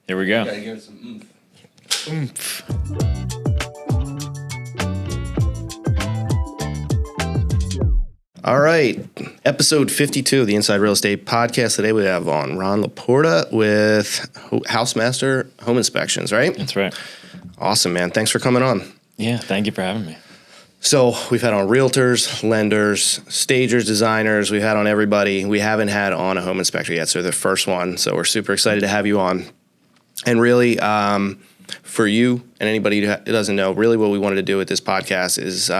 Here we go. Gotta give it some oomph. Oomph. All right. Episode 52 of the Inside Real Estate Podcast. Today we have on Ron Laporta with Housemaster Home Inspections, right? That's right. Awesome, man. Thanks for coming on. Yeah, thank you for having me. So we've had on realtors, lenders, stagers, designers. We've had on everybody. We haven't had on a home inspector yet, so the first one. So we're super excited to have you on. And really, for you and anybody who doesn't know, really what we wanted to do with this podcast is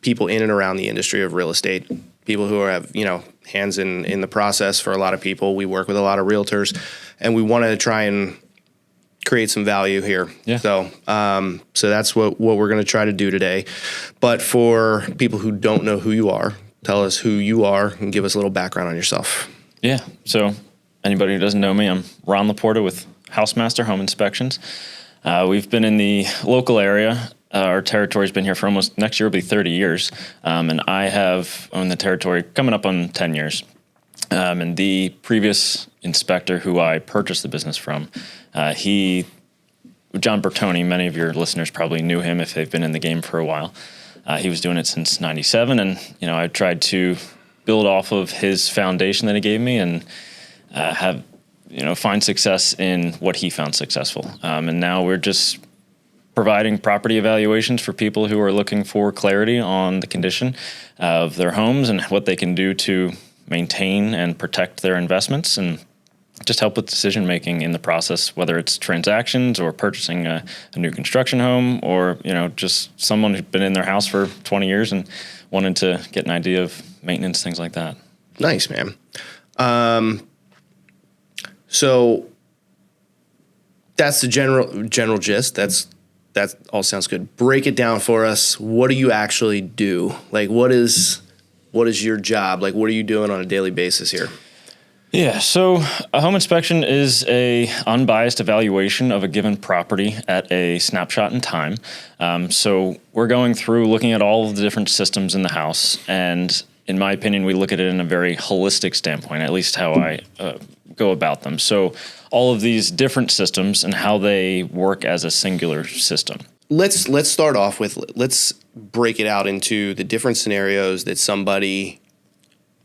people in and around the industry of real estate, people who have, hands in the process for a lot of people. We work with a lot of realtors, and we want to try and create some value here. Yeah. So that's what we're going to try to do today. But for people who don't know who you are, tell us who you are and give us a little background on yourself. Yeah. So anybody who doesn't know me, I'm Ron Laporta with Housemaster Home Inspections. We've been in the local area. Our territory's been here for almost, next year will be 30 years. And I have owned the territory coming up on 10 years. And the previous inspector who I purchased the business from, John Bertoni, many of your listeners probably knew him if they've been in the game for a while. He was doing it since 97. And, I tried to build off of his foundation that he gave me and find success in what he found successful. And now we're just providing property evaluations for people who are looking for clarity on the condition of their homes and what they can do to maintain and protect their investments and just help with decision making in the process, whether it's transactions or purchasing a new construction home or, just someone who's been in their house for 20 years and wanted to get an idea of maintenance, things like that. Nice, man. So that's the general gist. That all sounds good. Break it down for us. What do you actually do? Like, what is your job? Like, what are you doing on a daily basis here? Yeah, so a home inspection is a unbiased evaluation of a given property at a snapshot in time. So we're going through looking at all of the different systems in the house, and in my opinion, we look at it in a very holistic standpoint, at least how I go about them. So all of these different systems and how they work as a singular system. Let's start off with, let's break it out into the different scenarios that somebody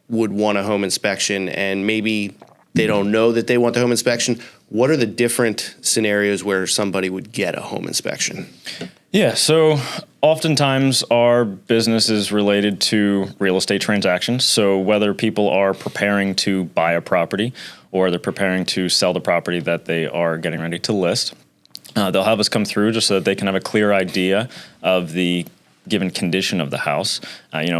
would want a home inspection, and maybe they don't know that they want the home inspection. What are the different scenarios where somebody would get a home inspection? Yeah, so oftentimes our business is related to real estate transactions. So whether people are preparing to buy a property or they're preparing to sell the property that they are getting ready to list, they'll have us come through just so that they can have a clear idea of the given condition of the house.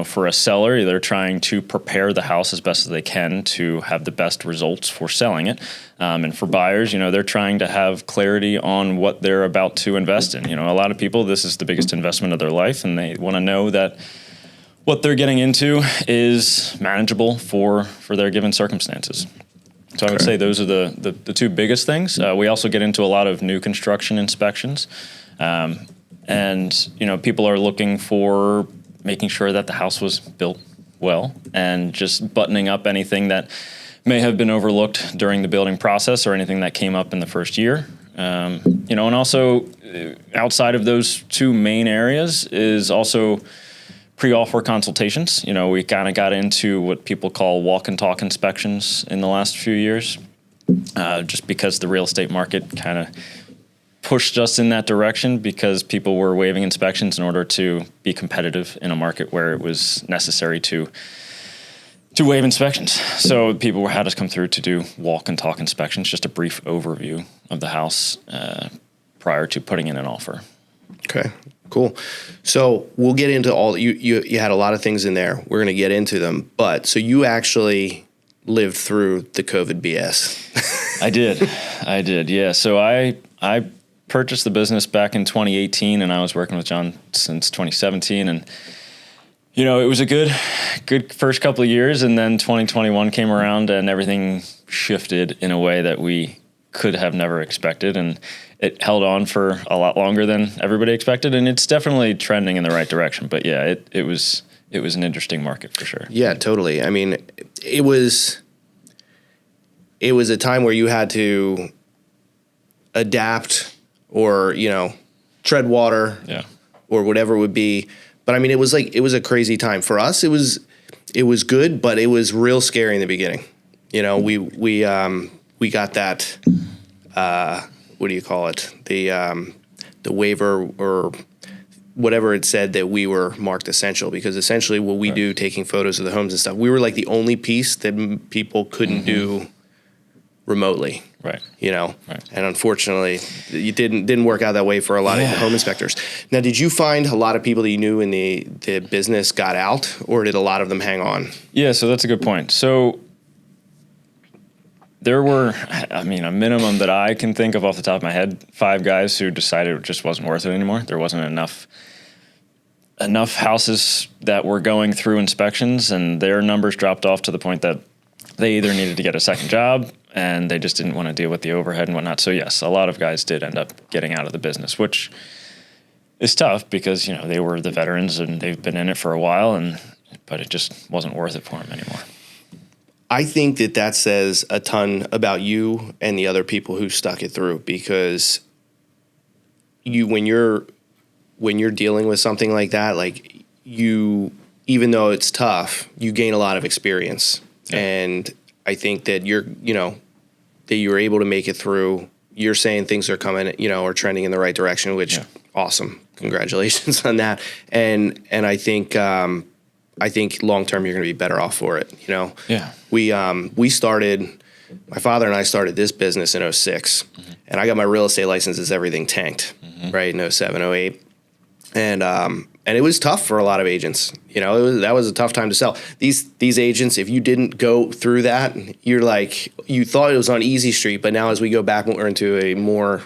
For a seller, they're trying to prepare the house as best as they can to have the best results for selling it. And for buyers, they're trying to have clarity on what they're about to invest in. A lot of people, this is the biggest investment of their life, and they want to know that what they're getting into is manageable for their given circumstances. So I would say those are the two biggest things. We also get into a lot of new construction inspections. And people are looking for making sure that the house was built well and just buttoning up anything that may have been overlooked during the building process or anything that came up in the first year. And also outside of those two main areas is also pre-offer consultations. We kind of got into what people call walk and talk inspections in the last few years, just because the real estate market kind of pushed us in that direction because people were waiving inspections in order to be competitive in a market where it was necessary to waive inspections. So people had us come through to do walk and talk inspections, just a brief overview of the house prior to putting in an offer. Okay, cool. So we'll get into all, you had a lot of things in there. We're going to get into them. But so you actually lived through the COVID BS. I did. Yeah. So I purchased the business back in 2018, and I was working with John since 2017. And, it was a good first couple of years. And then 2021 came around and everything shifted in a way that we could have never expected. And it held on for a lot longer than everybody expected. And it's definitely trending in the right direction. But yeah, it was an interesting market for sure. Yeah, totally. I mean, it was a time where you had to adapt or, tread water or whatever it would be. But I mean, it was a crazy time for us. It was good, but it was real scary in the beginning. We got that, what do you call it? The waiver or whatever it said that we were marked essential, because essentially what we do, taking photos of the homes and stuff, we were like the only piece that people couldn't do remotely. Right. And unfortunately it didn't work out that way for a lot of home inspectors. Now, did you find a lot of people that you knew in the business got out, or did a lot of them hang on? Yeah. So that's a good point. So there were, a minimum that I can think of off the top of my head, 5 guys who decided it just wasn't worth it anymore. There wasn't enough houses that were going through inspections, and their numbers dropped off to the point that they either needed to get a second job and they just didn't want to deal with the overhead and whatnot. So yes, a lot of guys did end up getting out of the business, which is tough because, they were the veterans and they've been in it for a while, but it just wasn't worth it for them anymore. I think that says a ton about you and the other people who stuck it through, because when you're dealing with something like that, like even though it's tough, you gain a lot of experience. Yeah. And I think that that you were able to make it through. You're saying things are coming, or trending in the right direction, which awesome. Congratulations on that. And I think long term you're going to be better off for it. Yeah. We started. My father and I started this business in 2006, and I got my real estate license as everything tanked, right, in 2007, 2008. And it was tough for a lot of agents. That was a tough time to sell. These agents, if you didn't go through that, you thought it was on easy street, but now as we go back, we're into a more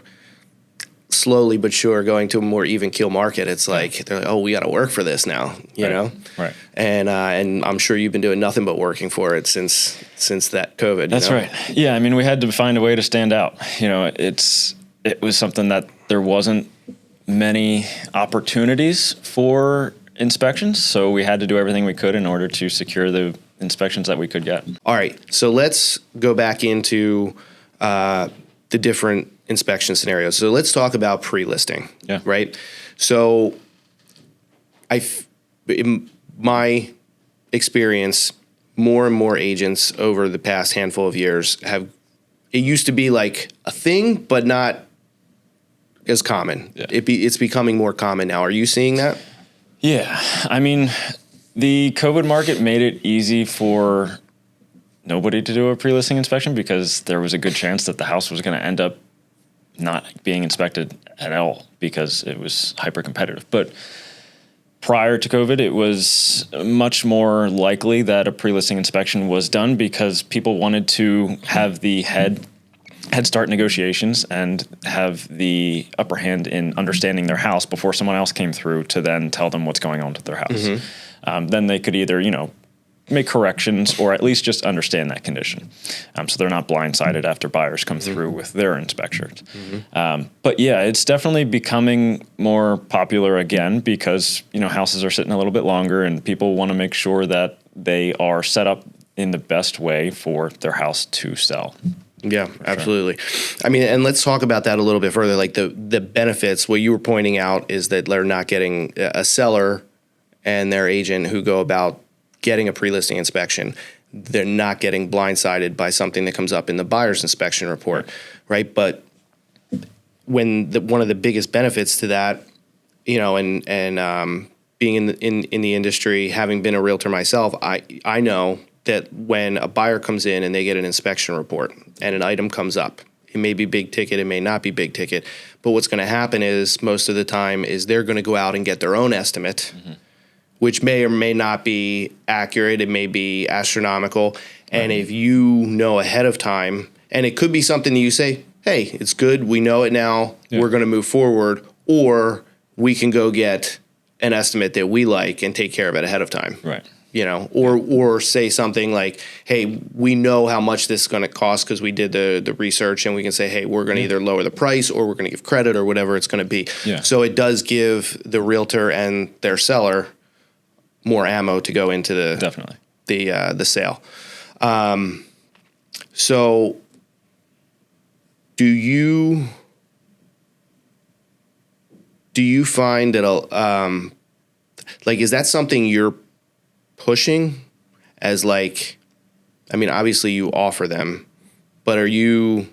slowly but sure going to a more even keel market. It's like they're like, oh, we got to work for this now, you know. Right. And I'm sure you've been doing nothing but working for it since that COVID. That's right. Yeah, we had to find a way to stand out. It was something that there wasn't many opportunities for inspections, so we had to do everything we could in order to secure the inspections that we could get. All right, so let's go back into the different inspection scenarios. So let's talk about pre-listing. Yeah. Right. So in my experience, more and more agents over the past handful of years it used to be like a thing, but not as common. Yeah. It's becoming more common now. Are you seeing that? Yeah. The COVID market made it easy for nobody to do a pre-listing inspection because there was a good chance that the house was going to end up not being inspected at all because it was hyper competitive. But prior to COVID, it was much more likely that a pre-listing inspection was done because people wanted to have the head start negotiations and have the upper hand in understanding their house before someone else came through to then tell them what's going on to their house. Mm-hmm. Then they could either, make corrections or at least just understand that condition. So they're not blindsided after buyers come through with their inspections. Mm-hmm. But yeah, it's definitely becoming more popular again because, houses are sitting a little bit longer and people want to make sure that they are set up in the best way for their house to sell. Yeah, absolutely. Sure. And let's talk about that a little bit further. Like the benefits, what you were pointing out is that they're not getting a seller and their agent who go about getting a pre-listing inspection. They're not getting blindsided by something that comes up in the buyer's inspection report, right? But when one of the biggest benefits to that, and being in the industry, having been a realtor myself, I know that when a buyer comes in and they get an inspection report and an item comes up, it may be big ticket, it may not be big ticket, but what's going to happen is most of the time is they're going to go out and get their own estimate, which may or may not be accurate. It may be astronomical. And if you know ahead of time, and it could be something that you say, hey, it's good, we know it now, we're going to move forward, or we can go get an estimate that we like and take care of it ahead of time. Right. Or say something like, hey, we know how much this is going to cost because we did the research, and we can say, hey, we're going to either lower the price or we're going to give credit or whatever it's going to be. Yeah. So it does give the realtor and their seller more ammo to go into the sale. So do you Do you find that, like, is that something you're pushing as like, I mean, obviously you offer them, but are you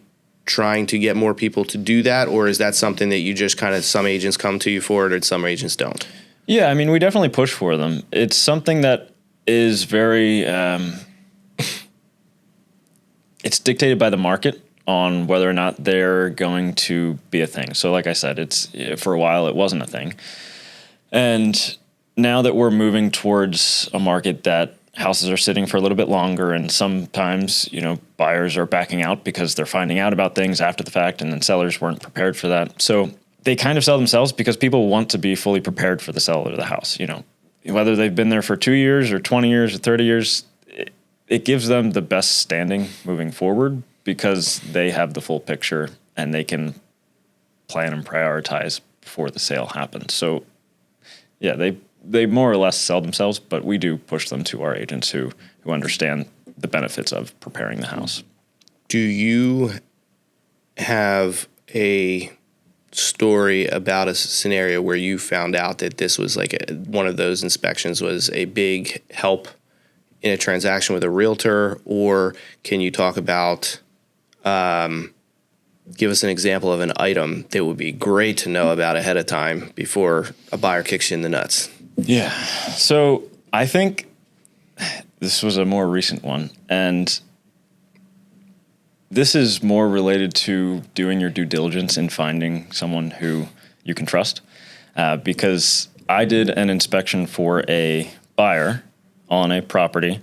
trying to get more people to do that? Or is that something that you just kind of, some agents come to you for it and some agents don't? Yeah, I mean, we definitely push for them. It's something that is very, it's dictated by the market on whether or not they're going to be a thing. So like I said, it's for a while it wasn't a thing. And now that we're moving towards a market that houses are sitting for a little bit longer, and sometimes, buyers are backing out because they're finding out about things after the fact, and then sellers weren't prepared for that. So they kind of sell themselves because people want to be fully prepared for the sale of the house. Whether they've been there for 2 years or 20 years or 30 years, it gives them the best standing moving forward because they have the full picture and they can plan and prioritize before the sale happens. So yeah, they more or less sell themselves, but we do push them to our agents who understand the benefits of preparing the house. Do you have a story about a scenario where you found out that this was like one of those inspections was a big help in a transaction with a realtor? Or can you talk about, give us an example of an item that would be great to know about ahead of time before a buyer kicks you in the nuts? Yeah. So I think this was a more recent one, and this is more related to doing your due diligence and finding someone who you can trust. Because I did an inspection for a buyer on a property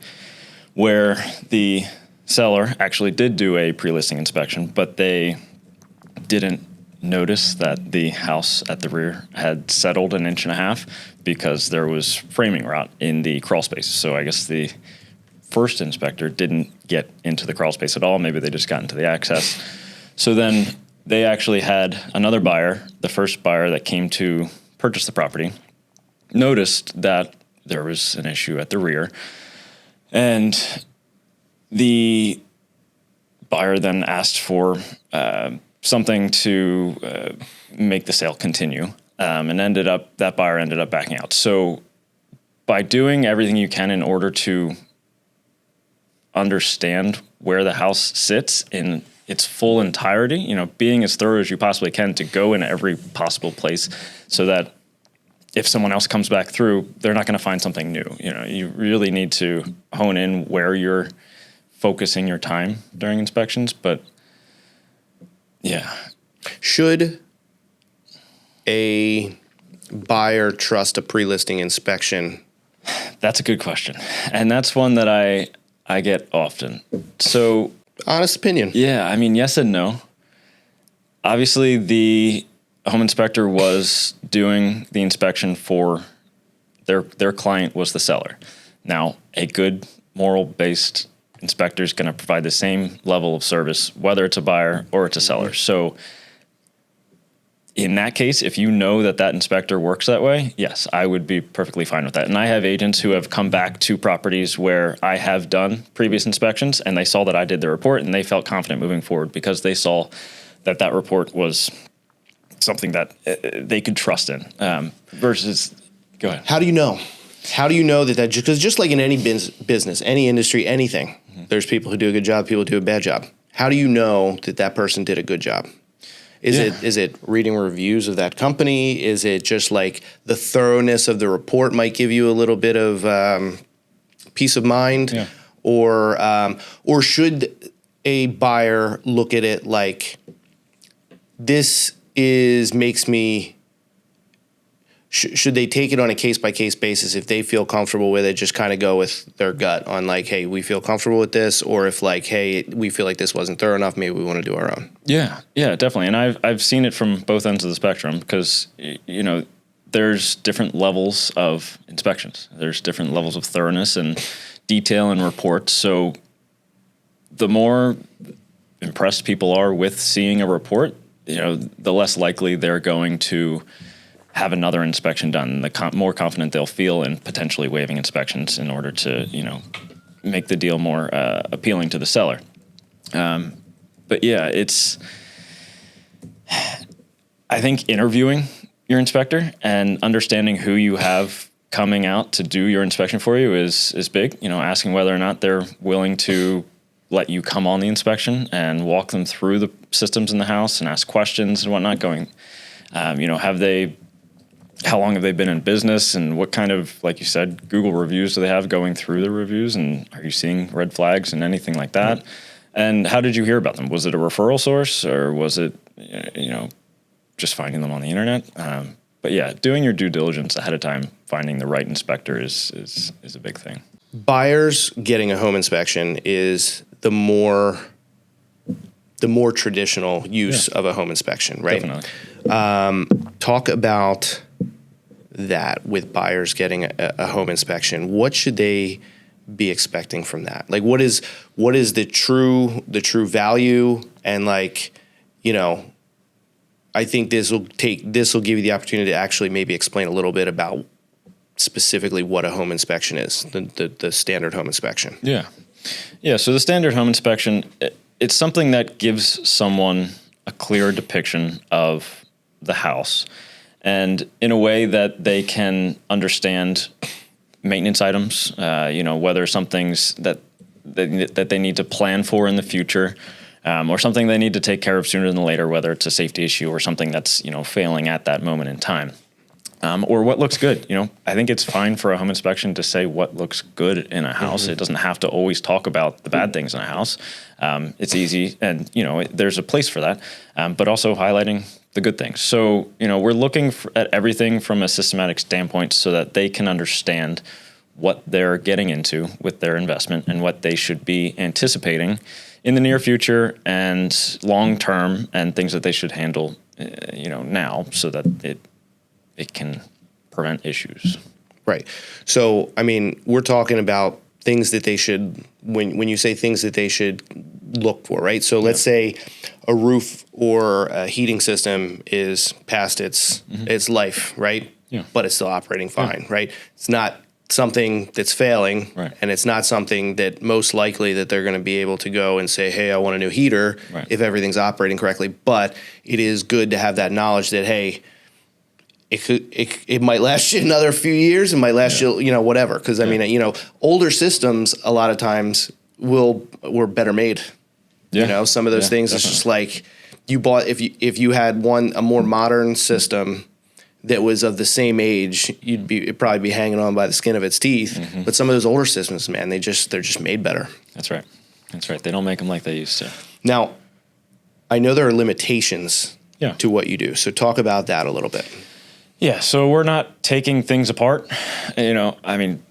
where the seller actually did do a pre-listing inspection, but they didn't notice that the house at the rear had settled 1.5 inches because there was framing rot in the crawl space. So I guess the first inspector didn't get into the crawl space at all. Maybe they just got into the access. So then they actually had another buyer, the first buyer that came to purchase the property, noticed that there was an issue at the rear. And the buyer then asked for something to make the sale continue, and that buyer ended up backing out. So by doing everything you can in order to understand where the house sits in its full entirety, being as thorough as you possibly can to go in every possible place so that if someone else comes back through, they're not going to find something new. You really need to hone in where you're focusing your time during inspections. But yeah. Should a buyer trust a pre-listing inspection? That's a good question. And that's one that I get often. So, honest opinion. Yeah, I mean, yes and no. Obviously, the home inspector was doing the inspection for their client was the seller. Now, a good moral-based inspector is going to provide the same level of service, whether it's a buyer or it's a seller. So in that case, if you know that inspector works that way, yes, I would be perfectly fine with that. And I have agents who have come back to properties where I have done previous inspections and they saw that I did the report and they felt confident moving forward because they saw that report was something that they could trust in versus, go ahead. How do you know? How do you know that because just like in any business, any industry, anything, there's people who do a good job, people who do a bad job. How do you know that person did a good job? Is it reading reviews of that company? Is it just like the thoroughness of the report might give you a little bit of peace of mind? Yeah. Or should a buyer look at it like this makes me... Should they take it on a case-by-case basis? If they feel comfortable with it, just kind of go with their gut on like, hey, we feel comfortable with this, or if like, hey, we feel like this wasn't thorough enough, maybe we want to do our own. Yeah, definitely. And I've seen it from both ends of the spectrum because, there's different levels of inspections. There's different levels of thoroughness and detail and reports. So the more impressed people are with seeing a report, the less likely they're going to have another inspection done, the more confident they'll feel in potentially waiving inspections in order to, make the deal more appealing to the seller. But yeah, I think interviewing your inspector, and understanding who you have coming out to do your inspection for you is big. Asking whether or not they're willing to let you come on the inspection and walk them through the systems in the house and ask questions and whatnot. Going, how long have they been in business, and what kind of, like you said, Google reviews do they have, going through the reviews, and are you seeing red flags and anything like that? And how did you hear about them? Was it a referral source, or was it, just finding them on the internet? But yeah, doing your due diligence ahead of time, finding the right inspector is a big thing. Buyers getting a home inspection is the more traditional use of a home inspection, right? Definitely. Talk about that with buyers getting a home inspection. What should they be expecting from that? Like, what is the true value? And I think this will give you the opportunity to actually maybe explain a little bit about specifically what a home inspection is, the standard home inspection. Yeah. So the standard home inspection, it's something that gives someone a clear depiction of the house, and in a way that they can understand maintenance items, whether something's that they need to plan for in the future, or something they need to take care of sooner than later, whether it's a safety issue or something that's, failing at that moment in time. Or what looks good. I think it's fine for a home inspection to say what looks good in a house. Mm-hmm. It doesn't have to always talk about the bad things in a house. It's easy, and there's a place for that, but also highlighting the good things. So we're looking at everything from a systematic standpoint so that they can understand what they're getting into with their investment and what they should be anticipating in the near future and long term, and things that they should handle now, so that it can prevent issues. Right. So, we're talking about things that they should, when you say things that they should look for, right? So let's say a roof or a heating system is past its life, right? Yeah. But it's still operating fine, right? It's not something that's failing, right, and it's not something that most likely that they're going to be able to go and say, hey, I want a new heater, right, if everything's operating correctly. But it is good to have that knowledge that, hey, it might last you another few years. It might last you, whatever. Because older systems a lot of times were better made. Yeah. Some of those things. Definitely. It's just like you bought if you had a more modern system that was of the same age, it'd probably be hanging on by the skin of its teeth. Mm-hmm. But some of those older systems, man, they're just made better. That's right. They don't make them like they used to. Now, I know there are limitations to what you do. So talk about that a little bit. Yeah, so we're not taking things apart.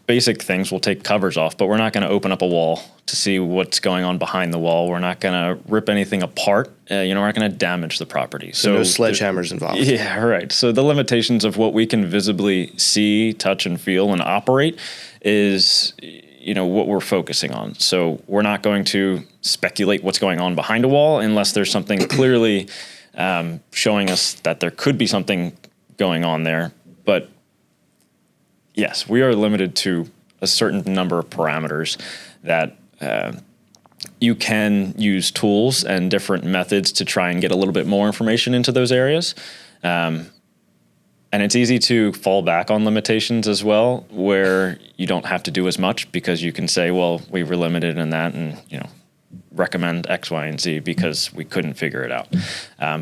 Basic things, we'll take covers off, but we're not going to open up a wall to see what's going on behind the wall. We're not going to rip anything apart. We're not going to damage the property. So no sledgehammers involved. Yeah, right. So the limitations of what we can visibly see, touch, and feel and operate is, what we're focusing on. So we're not going to speculate what's going on behind a wall unless there's something clearly showing us that there could be something going on there. But yes, we are limited to a certain number of parameters that you can use tools and different methods to try and get a little bit more information into those areas. And it's easy to fall back on limitations as well, where you don't have to do as much because you can say, well, we were limited in that, and recommend X, Y, and Z because we couldn't figure it out.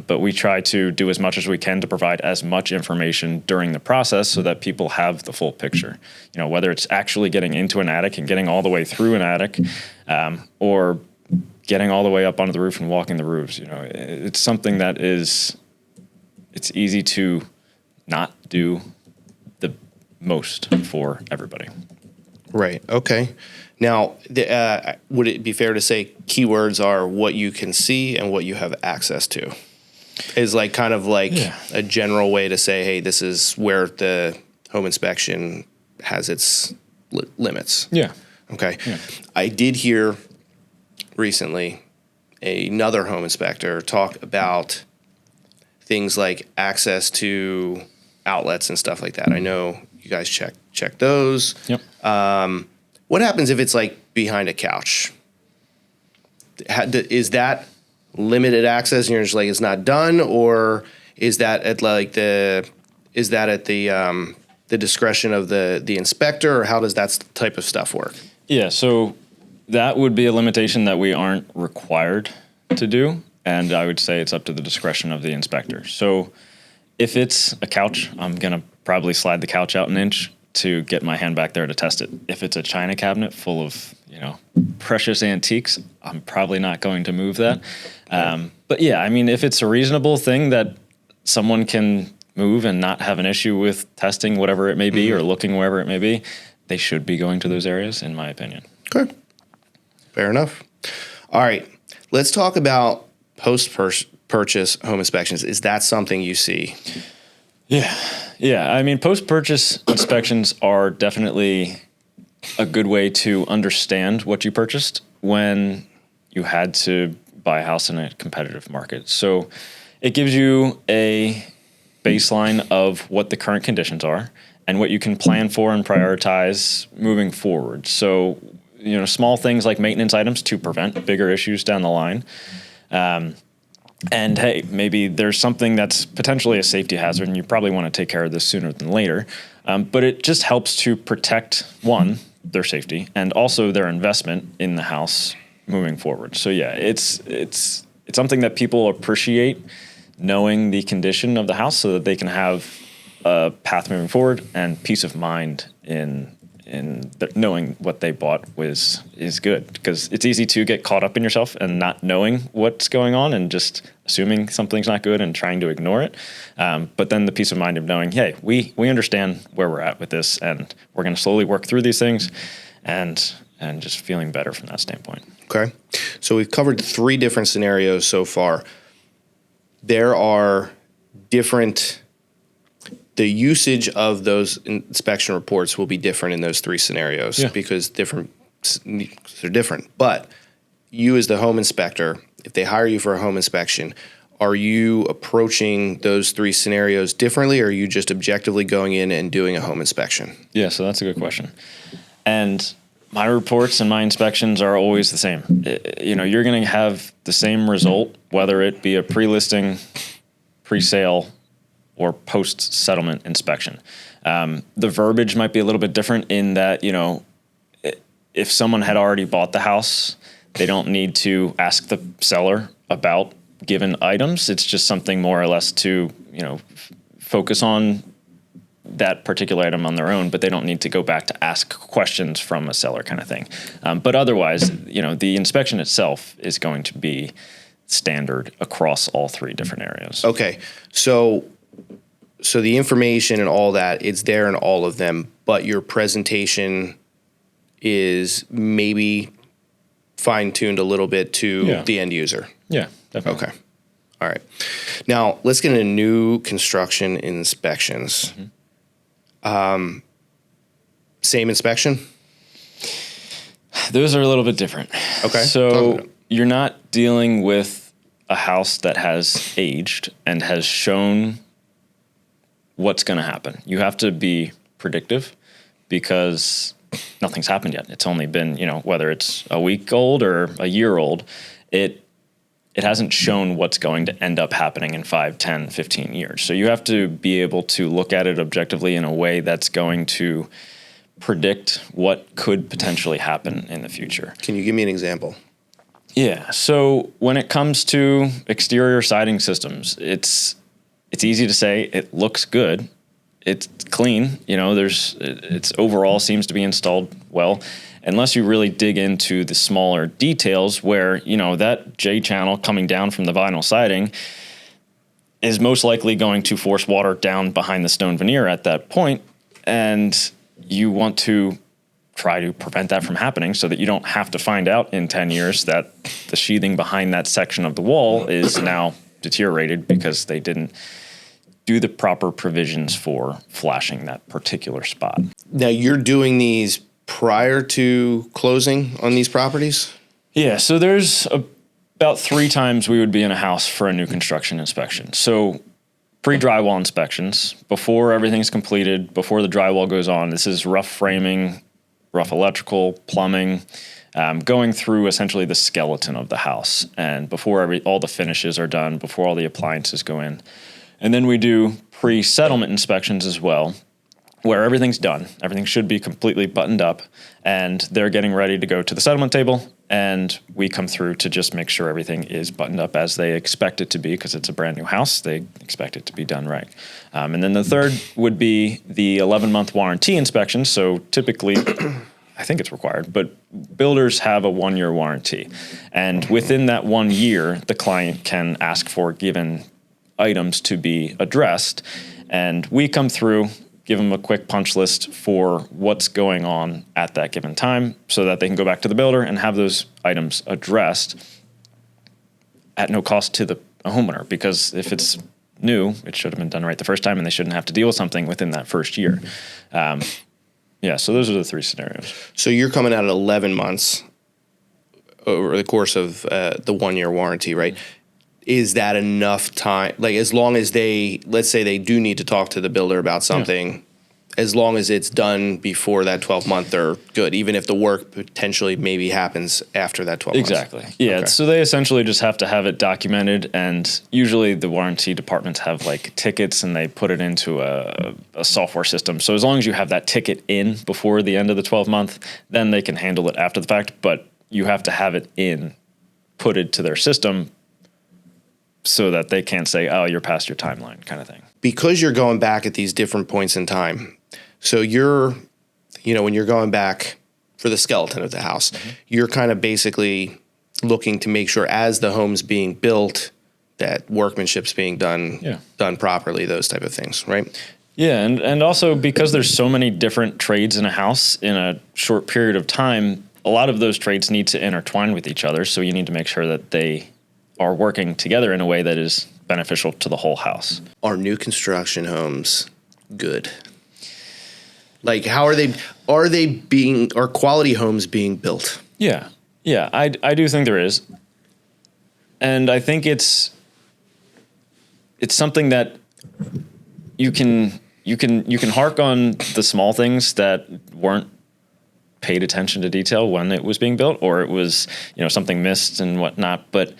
But we try to do as much as we can to provide as much information during the process so that people have the full picture. Whether it's actually getting into an attic and getting all the way through an attic, or getting all the way up onto the roof and walking the roofs. It's something that it's easy to not do the most for everybody. Right. Okay. Now, would it be fair to say keywords are what you can see and what you have access to? Is a general way to say, hey, this is where the home inspection has its limits. Yeah. Okay. Yeah. I did hear recently another home inspector talk about things like access to outlets and stuff like that. I know you guys check those. Yep. What happens if it's behind a couch? Is that limited access and you're just it's not done? Or is that at is that at the discretion of the inspector, or how does that type of stuff work? Yeah, so that would be a limitation that we aren't required to do, and I would say it's up to the discretion of the inspector. So if it's a couch, I'm going to probably slide the couch out an inch to get my hand back there to test it. If it's a china cabinet full of, precious antiques, I'm probably not going to move that. But yeah, I mean, if it's a reasonable thing that someone can move and not have an issue with testing whatever it may be or looking wherever it may be, they should be going to those areas, in my opinion. Okay. Fair enough. All right. Let's talk about post-purchase home inspections. Is that something you see? Yeah. I mean, post-purchase inspections are definitely a good way to understand what you purchased when you had to buy a house in a competitive market. So it gives you a baseline of what the current conditions are and what you can plan for and prioritize moving forward. So, small things like maintenance items to prevent bigger issues down the line. And hey, maybe there's something that's potentially a safety hazard and you probably want to take care of this sooner than later. But it just helps to protect, one, their safety and also their investment in the house moving forward. So yeah, it's something that people appreciate, knowing the condition of the house so that they can have a path moving forward and peace of mind in knowing what they bought is good, because it's easy to get caught up in yourself and not knowing what's going on and just assuming something's not good and trying to ignore it. But then the peace of mind of knowing, hey, we understand where we're at with this and we're going to slowly work through these things and just feeling better from that standpoint. Okay. So we've covered 3 different scenarios so far. There are the usage of those inspection reports will be different in those 3 scenarios because they're different. But you as the home inspector, if they hire you for a home inspection, are you approaching those 3 scenarios differently, or are you just objectively going in and doing a home inspection? Yeah, so that's a good question. And my reports and my inspections are always the same. You're going to have the same result, whether it be a pre-listing, pre-sale, or post-settlement inspection. The verbiage might be a little bit different in that, if someone had already bought the house, they don't need to ask the seller about given items. It's just something more or less to, focus on that particular item on their own, but they don't need to go back to ask questions from a seller kind of thing. But otherwise, the inspection itself is going to be standard across all 3 different areas. Okay. So the information and all that, it's there in all of them, but your presentation is maybe fine-tuned a little bit to the end user. Yeah, definitely. Okay. All right. Now, let's get into new construction inspections. Same inspection? Those are a little bit different. Okay. So you're not dealing with a house that has aged and has shown what's going to happen. You have to be predictive because nothing's happened yet. It's only been, whether it's a week old or a year old, it hasn't shown what's going to end up happening in 5, 10, 15 years. So you have to be able to look at it objectively in a way that's going to predict what could potentially happen in the future. Can you give me an example? Yeah. So when it comes to exterior siding systems, it's easy to say it looks good. It's clean. It's overall seems to be installed well, unless you really dig into the smaller details where, that J channel coming down from the vinyl siding is most likely going to force water down behind the stone veneer at that point. And you want to try to prevent that from happening so that you don't have to find out in 10 years that the sheathing behind that section of the wall is now deteriorated because they didn't do the proper provisions for flashing that particular spot. Now, you're doing these prior to closing on these properties? Yeah, so there's about 3 times we would be in a house for a new construction inspection. So pre-drywall inspections, before everything's completed, before the drywall goes on, this is rough framing, rough electrical, plumbing, going through essentially the skeleton of the house. And before all the finishes are done, before all the appliances go in. And then we do pre-settlement inspections as well, where everything's done. Everything should be completely buttoned up, and they're getting ready to go to the settlement table, and we come through to just make sure everything is buttoned up as they expect it to be, because it's a brand new house. They expect it to be done right. And then the third would be the 11-month warranty inspection. So typically, I think it's required, but builders have a 1-year warranty. And within that 1 year, the client can ask for given items to be addressed. And we come through, give them a quick punch list for what's going on at that given time so that they can go back to the builder and have those items addressed at no cost to the homeowner. Because if it's new, it should have been done right the first time, and they shouldn't have to deal with something within that first year. So those are the 3 scenarios. So you're coming out at 11 months over the course of the 1-year warranty, right? Is that enough time? Like, as long as let's say they do need to talk to the builder about something, as long as it's done before that 12-month, they're good, even if the work potentially maybe happens after that 12 months. Exactly. Yeah. Okay. So they essentially just have to have it documented, and usually the warranty departments have like tickets, and they put it into a software system. So as long as you have that ticket in before the end of the 12-month, then they can handle it after the fact, but you have to have it put into their system so that they can't say, oh, you're past your timeline kind of thing. Because you're going back at these different points in time. So when you're going back for the skeleton of the house, you're kind of basically looking to make sure as the home's being built that workmanship's being done properly, those type of things, right? Yeah, and also because there's so many different trades in a house in a short period of time, a lot of those trades need to intertwine with each other. So you need to make sure that they are working together in a way that is beneficial to the whole house. Are new construction homes good? Like, how are quality homes being built? Yeah, I do think there is. And I think it's something that you can hark on the small things that weren't paid attention to detail when it was being built, or it was, something missed and whatnot. But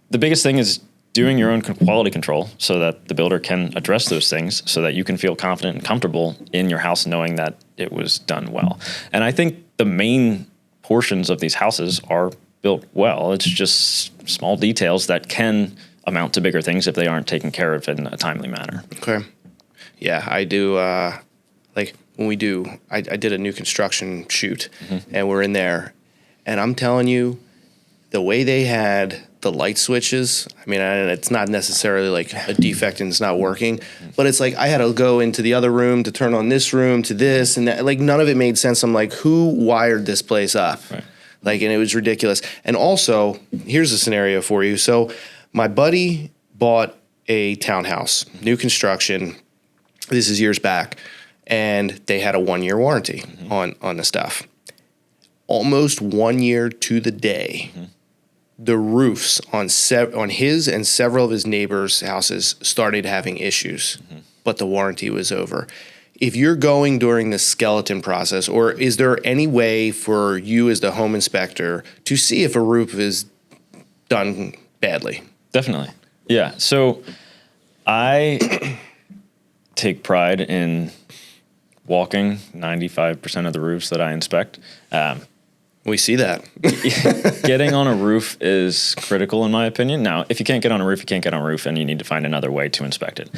the biggest thing is doing your own quality control so that the builder can address those things so that you can feel confident and comfortable in your house knowing that it was done well. And I think the main portions of these houses are built well. It's just small details that can amount to bigger things if they aren't taken care of in a timely manner. Okay. Yeah, I do. I did a new construction shoot, and we're in there, and I'm telling you, the way they had the light switches, it's not necessarily like a defect and it's not working, but it's like I had to go into the other room to turn on this room to this, and that, like, none of it made sense. I'm like, who wired this place up? Right. Like, and it was ridiculous. And also, here's a scenario for you. So my buddy bought a townhouse, new construction. This is years back, and they had a 1-year warranty on the stuff. Almost 1 year to the day, the roofs on his and several of his neighbors' houses started having issues, but the warranty was over. If you're going during the skeleton process, or is there any way for you as the home inspector to see if a roof is done badly? Definitely. Yeah. So I take pride in walking 95% of the roofs that I inspect. We see that. Getting on a roof is critical, in my opinion. Now, if you can't get on a roof, you can't get on a roof, and you need to find another way to inspect it.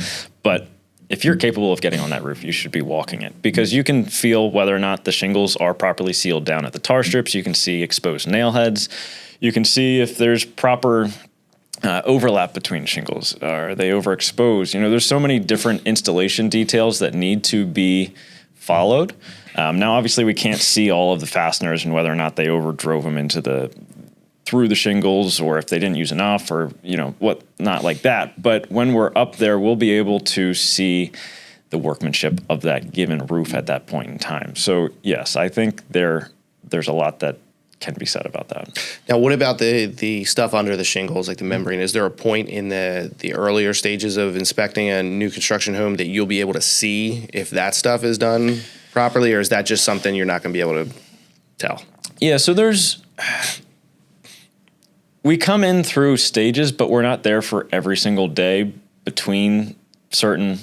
But if you're capable of getting on that roof, you should be walking it, because you can feel whether or not the shingles are properly sealed down at the tar strips. You can see exposed nail heads. You can see if there's proper overlap between shingles. Are they overexposed? There's so many different installation details that need to be followed. Now, obviously, we can't see all of the fasteners and whether or not they overdrove them through the shingles, or if they didn't use enough, or what not like that. But when we're up there, we'll be able to see the workmanship of that given roof at that point in time. So yes, I think there's a lot that can be said about that. Now, what about the stuff under the shingles, like the membrane? Is there a point in the earlier stages of inspecting a new construction home that you'll be able to see if that stuff is done properly, or is that just something you're not going to be able to tell? Yeah, so we come in through stages, but we're not there for every single day between certain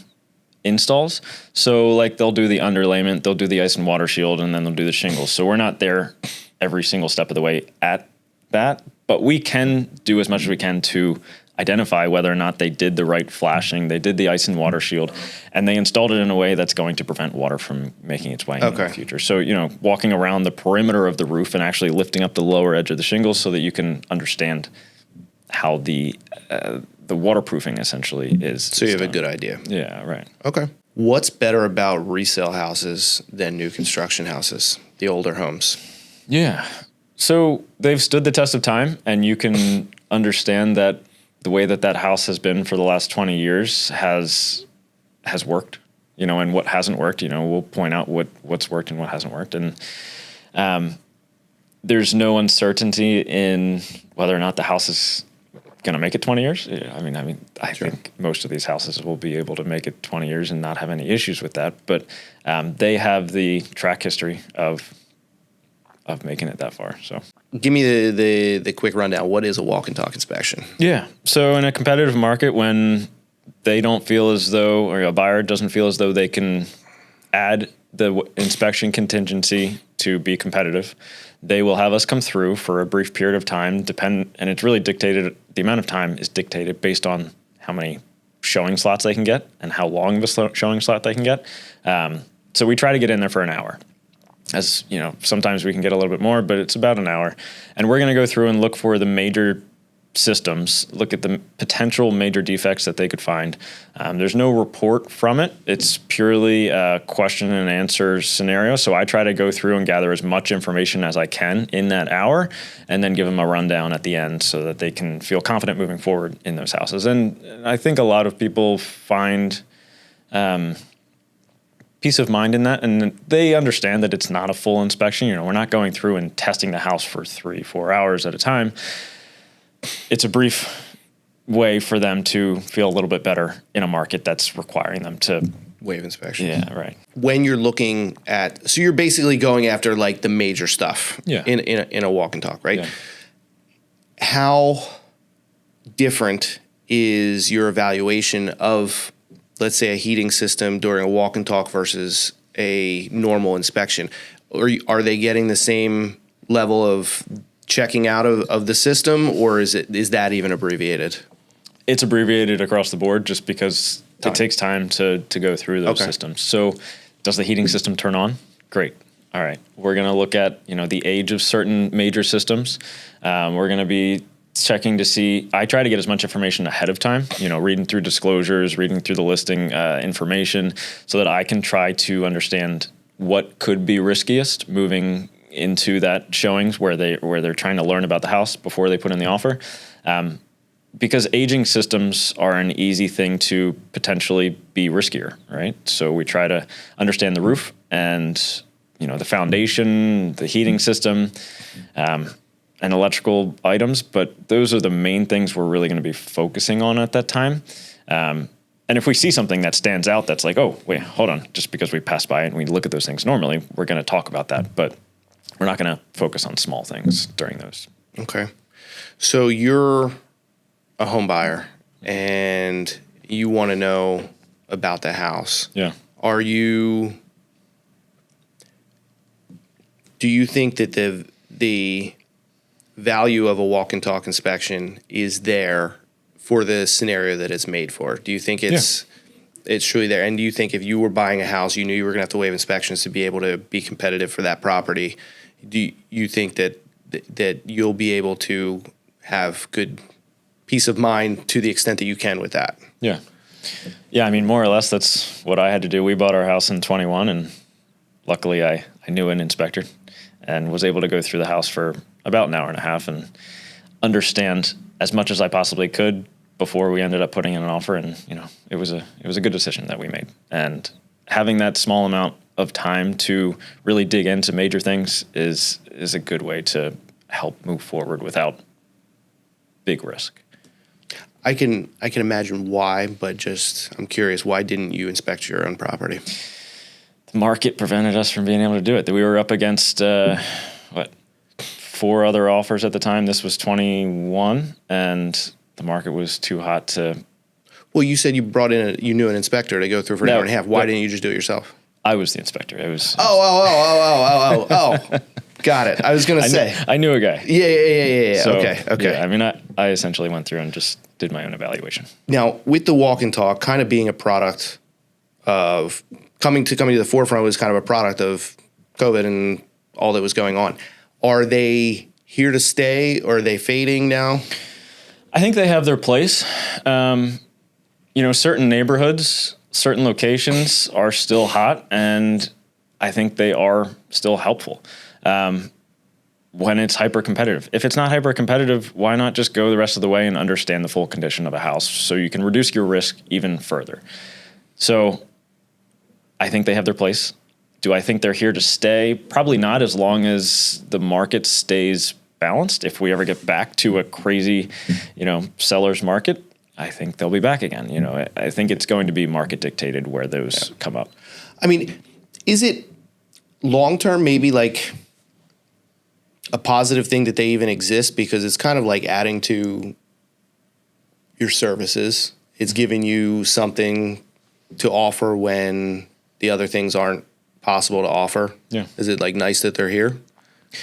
installs. So like they'll do the underlayment, they'll do the ice and water shield, and then they'll do the shingles. So we're not there every single step of the way at that, but we can do as much as we can to identify whether or not they did the right flashing, they did the ice and water shield, and they installed it in a way that's going to prevent water from making its way in the future. So, walking around the perimeter of the roof and actually lifting up the lower edge of the shingles so that you can understand how the waterproofing essentially is. So you have a good idea. Yeah, right. Okay. What's better about resale houses than new construction houses, the older homes? Yeah. So they've stood the test of time, and you can understand that the way that house has been for the last 20 years has worked, and what hasn't worked, we'll point out what's worked and what hasn't worked. And there's no uncertainty in whether or not the house is going to make it 20 years. I think most of these houses will be able to make it 20 years and not have any issues with that. But they have the track history of making it that far. So give me the quick rundown. What is a walk and talk inspection? Yeah. So in a competitive market, when they don't feel as though, or a buyer doesn't feel as though they can add the inspection contingency to be competitive, they will have us come through for a brief period of time, and it's really dictated, the amount of time is dictated based on how many showing slots they can get and how long of a showing slot they can get. So we try to get in there for an hour. As sometimes we can get a little bit more, but it's about an hour. And we're going to go through and look for the major systems, look at the potential major defects that they could find. There's no report from it. It's purely a question and answer scenario. So I try to go through and gather as much information as I can in that hour, and then give them a rundown at the end so that they can feel confident moving forward in those houses. And I think a lot of people find peace of mind in that, and they understand that it's not a full inspection. We're not going through and testing the house for 3-4 hours at a time. It's a brief way for them to feel a little bit better in a market that's requiring them to waive inspection. Yeah, right. When you're looking at, so you're basically going after like the major stuff. Yeah. In a walk and talk, right? Yeah. How different is your evaluation of, let's say, a heating system during a walk and talk versus a normal inspection? Or are they getting the same level of checking out of the system, or is that even abbreviated? It's abbreviated across the board just because it takes time to go through those systems. So does the heating system turn on? Great. All right. We're going to look at, the age of certain major systems. We're going to be checking to see, I try to get as much information ahead of time, reading through disclosures, reading through the listing information, so that I can try to understand what could be riskiest moving into that showings where they're trying to learn about the house before they put in the offer. Because aging systems are an easy thing to potentially be riskier, right? So we try to understand the roof and, the foundation, the heating system, and electrical items, but those are the main things we're really going to be focusing on at that time. And if we see something that stands out, that's like, oh, wait, hold on, just because we pass by and we look at those things normally, we're going to talk about that, but we're not going to focus on small things during those. Okay. So you're a home buyer and you want to know about the house. Yeah. Do you think that the value of a walk and talk inspection is there for the scenario that it's made for? Do you think it's truly there? And do you think if you were buying a house, you knew you were going to have to waive inspections to be able to be competitive for that property? Do you think that you'll be able to have good peace of mind to the extent that you can with that? Yeah. Yeah, I mean, more or less, that's what I had to do. We bought our house in 21, and luckily I knew an inspector and was able to go through the house for about an hour and a half and understand as much as I possibly could before we ended up putting in an offer. And, it was a good decision that we made. And having that small amount of time to really dig into major things is a good way to help move forward without big risk. I can imagine why, but just I'm curious, why didn't you inspect your own property? The market prevented us from being able to do it. We were up against 4 other offers at the time. This was 21, and the market was too hot to. Well, you said you brought in you knew an inspector to go through for an hour and a half. Why didn't you just do it yourself? I was the inspector. It was. Oh. Got it. I was going to say. I knew a guy. Yeah. So, Okay. Yeah, I mean, I essentially went through and just did my own evaluation. Now, with the walk and talk kind of being a product of coming to the forefront was kind of a product of COVID and all that was going on. Are they here to stay or are they fading now? I think they have their place. Certain neighborhoods, certain locations are still hot, and I think they are still helpful. When it's hyper competitive. If it's not hyper competitive, why not just go the rest of the way and understand the full condition of a house so you can reduce your risk even further? So I think they have their place. Do I think they're here to stay? Probably not, as long as the market stays balanced. If we ever get back to a crazy, seller's market, I think they'll be back again. I think it's going to be market dictated where those come up. I mean, is it long-term maybe like a positive thing that they even exist, because it's kind of like adding to your services. It's giving you something to offer when the other things aren't possible to offer. Yeah. Is it like nice that they're here?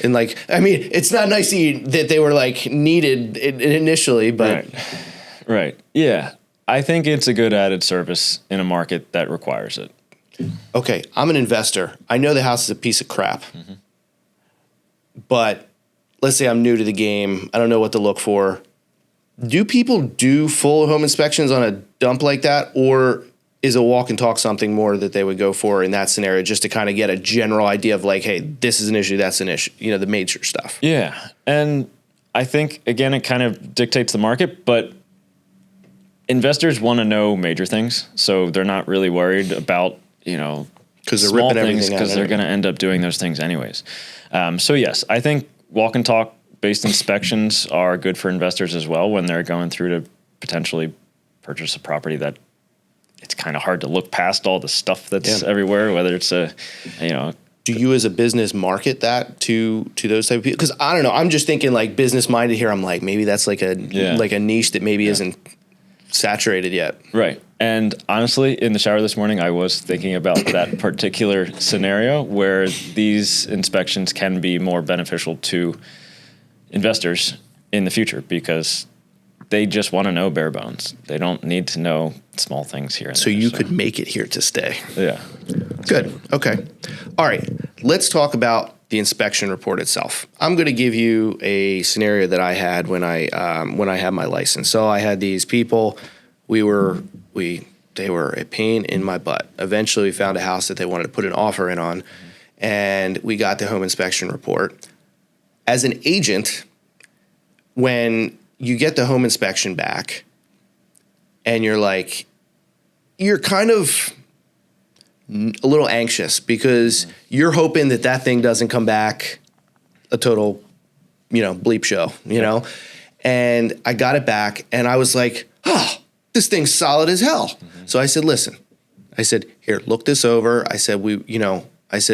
And like, I mean, it's not nice that they were like needed initially, but. Right. Yeah. I think it's a good added service in a market that requires it. Okay. I'm an investor. I know the house is a piece of crap. Mm-hmm. But let's say I'm new to the game. I don't know what to look for. Do people do full home inspections on a dump like that? Or is a walk and talk something more that they would go for in that scenario, just to kind of get a general idea of like, hey, this is an issue, that's an issue, the major stuff? Yeah. And I think, again, it kind of dictates the market, but investors want to know major things. So they're not really worried about, because they're small ripping things, everything out. because they're going to end up doing those things anyways. So yes, I think walk and talk based inspections are good for investors as well when they're going through to potentially purchase a property that it's kind of hard to look past all the stuff that's everywhere, whether it's Do you as a business market that to those type of people? Because I don't know, I'm just thinking like business minded here. I'm like, maybe that's like a niche that maybe isn't saturated yet. Right. And honestly, in the shower this morning, I was thinking about that particular scenario where these inspections can be more beneficial to investors in the future, because they just want to know bare bones. They don't need to know small things here and so there. You could make it here to stay. Yeah. Good. Okay. All right. Let's talk about the inspection report itself. I'm going to give you a scenario that I had when I had my license. So I had these people. They were a pain in my butt. Eventually, we found a house that they wanted to put an offer in on, and we got the home inspection report. As an agent, when you get the home inspection back, and you're kind of a little anxious because you're hoping that thing doesn't come back a total, bleep show, And I got it back, and I was like, oh, this thing's solid as hell. Mm-hmm. So I said, listen, here, look this over. I said,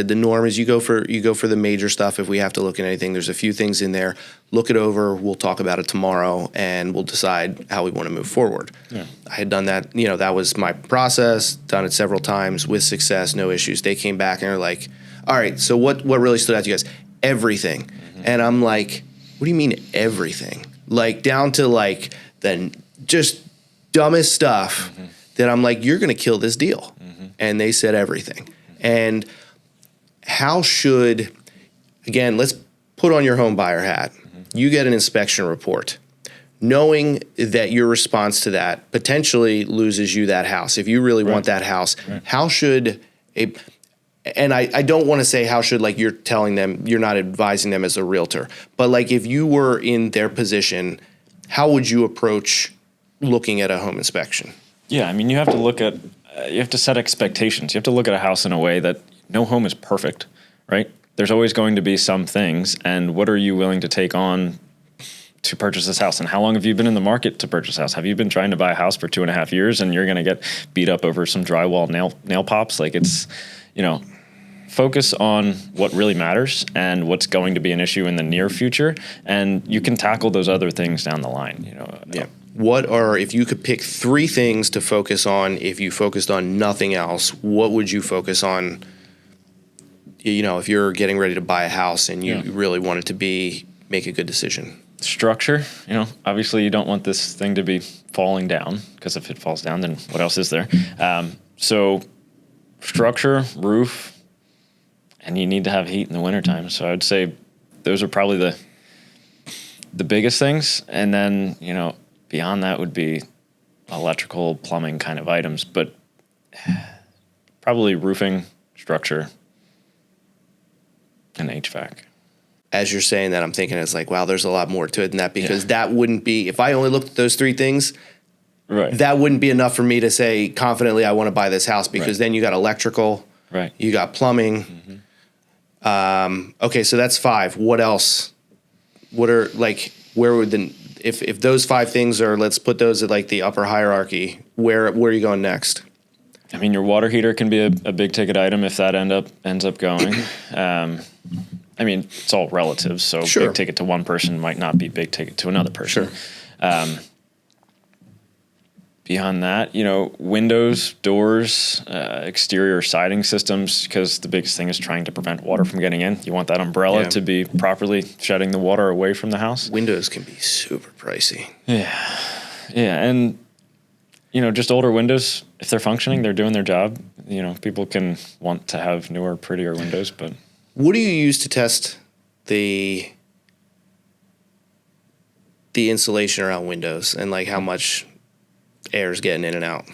the norm is you go for the major stuff. If we have to look at anything, there's a few things in there. Look it over. We'll talk about it tomorrow, and we'll decide how we want to move forward. Yeah. I had done that. That was my process. Done it several times with success, no issues. They came back and they're like, all right, so what really stood out to you guys? Everything. Mm-hmm. And I'm like, what do you mean everything? Like down to like the just dumbest stuff that I'm like, you're going to kill this deal. Mm-hmm. And they said everything. And how should, again, let's put on your home buyer hat. Mm-hmm. You get an inspection report, knowing that your response to that potentially loses you that house. If you really want that house, how should and I don't want to say how should, like you're telling them, you're not advising them as a realtor, but like if you were in their position, how would you approach looking at a home inspection? Yeah, I mean, you have to set expectations. You have to look at a house in a way that no home is perfect, right? There's always going to be some things, and what are you willing to take on to purchase this house? And how long have you been in the market to purchase a house? Have you been trying to buy a house for 2.5 years and you're going to get beat up over some drywall nail pops? Like it's, focus on what really matters and what's going to be an issue in the near future, and you can tackle those other things down the line. if you could pick 3 things to focus on, if you focused on nothing else, what would you focus on? If you're getting ready to buy a house and you really want it to make a good decision. Structure, obviously you don't want this thing to be falling down, because if it falls down, then what else is there? So structure, roof, and you need to have heat in the wintertime. So I'd say those are probably the biggest things. And then, beyond that would be electrical, plumbing kind of items, but probably roofing, structure, and HVAC. As you're saying that, I'm thinking it's like, wow, there's a lot more to it than that, because that wouldn't be, if I only looked at those 3 things, right, that wouldn't be enough for me to say confidently I want to buy this house, because then you got electrical, right, you got plumbing. Okay, so that's 5. What else? What are, like, where would if those 5 things are, let's put those at like the upper hierarchy, where are you going next? I mean, your water heater can be a big ticket item if that ends up going. I mean, it's all relative, so big ticket to one person might not be big ticket to another person. Beyond that, windows, doors, exterior siding systems, because the biggest thing is trying to prevent water from getting in. You want that umbrella to be properly shedding the water away from the house. Windows can be super pricey. Yeah, and just older windows, if they're functioning, they're doing their job. People can want to have newer, prettier windows, but what do you use to test the insulation around windows, and like how much air is getting in and out?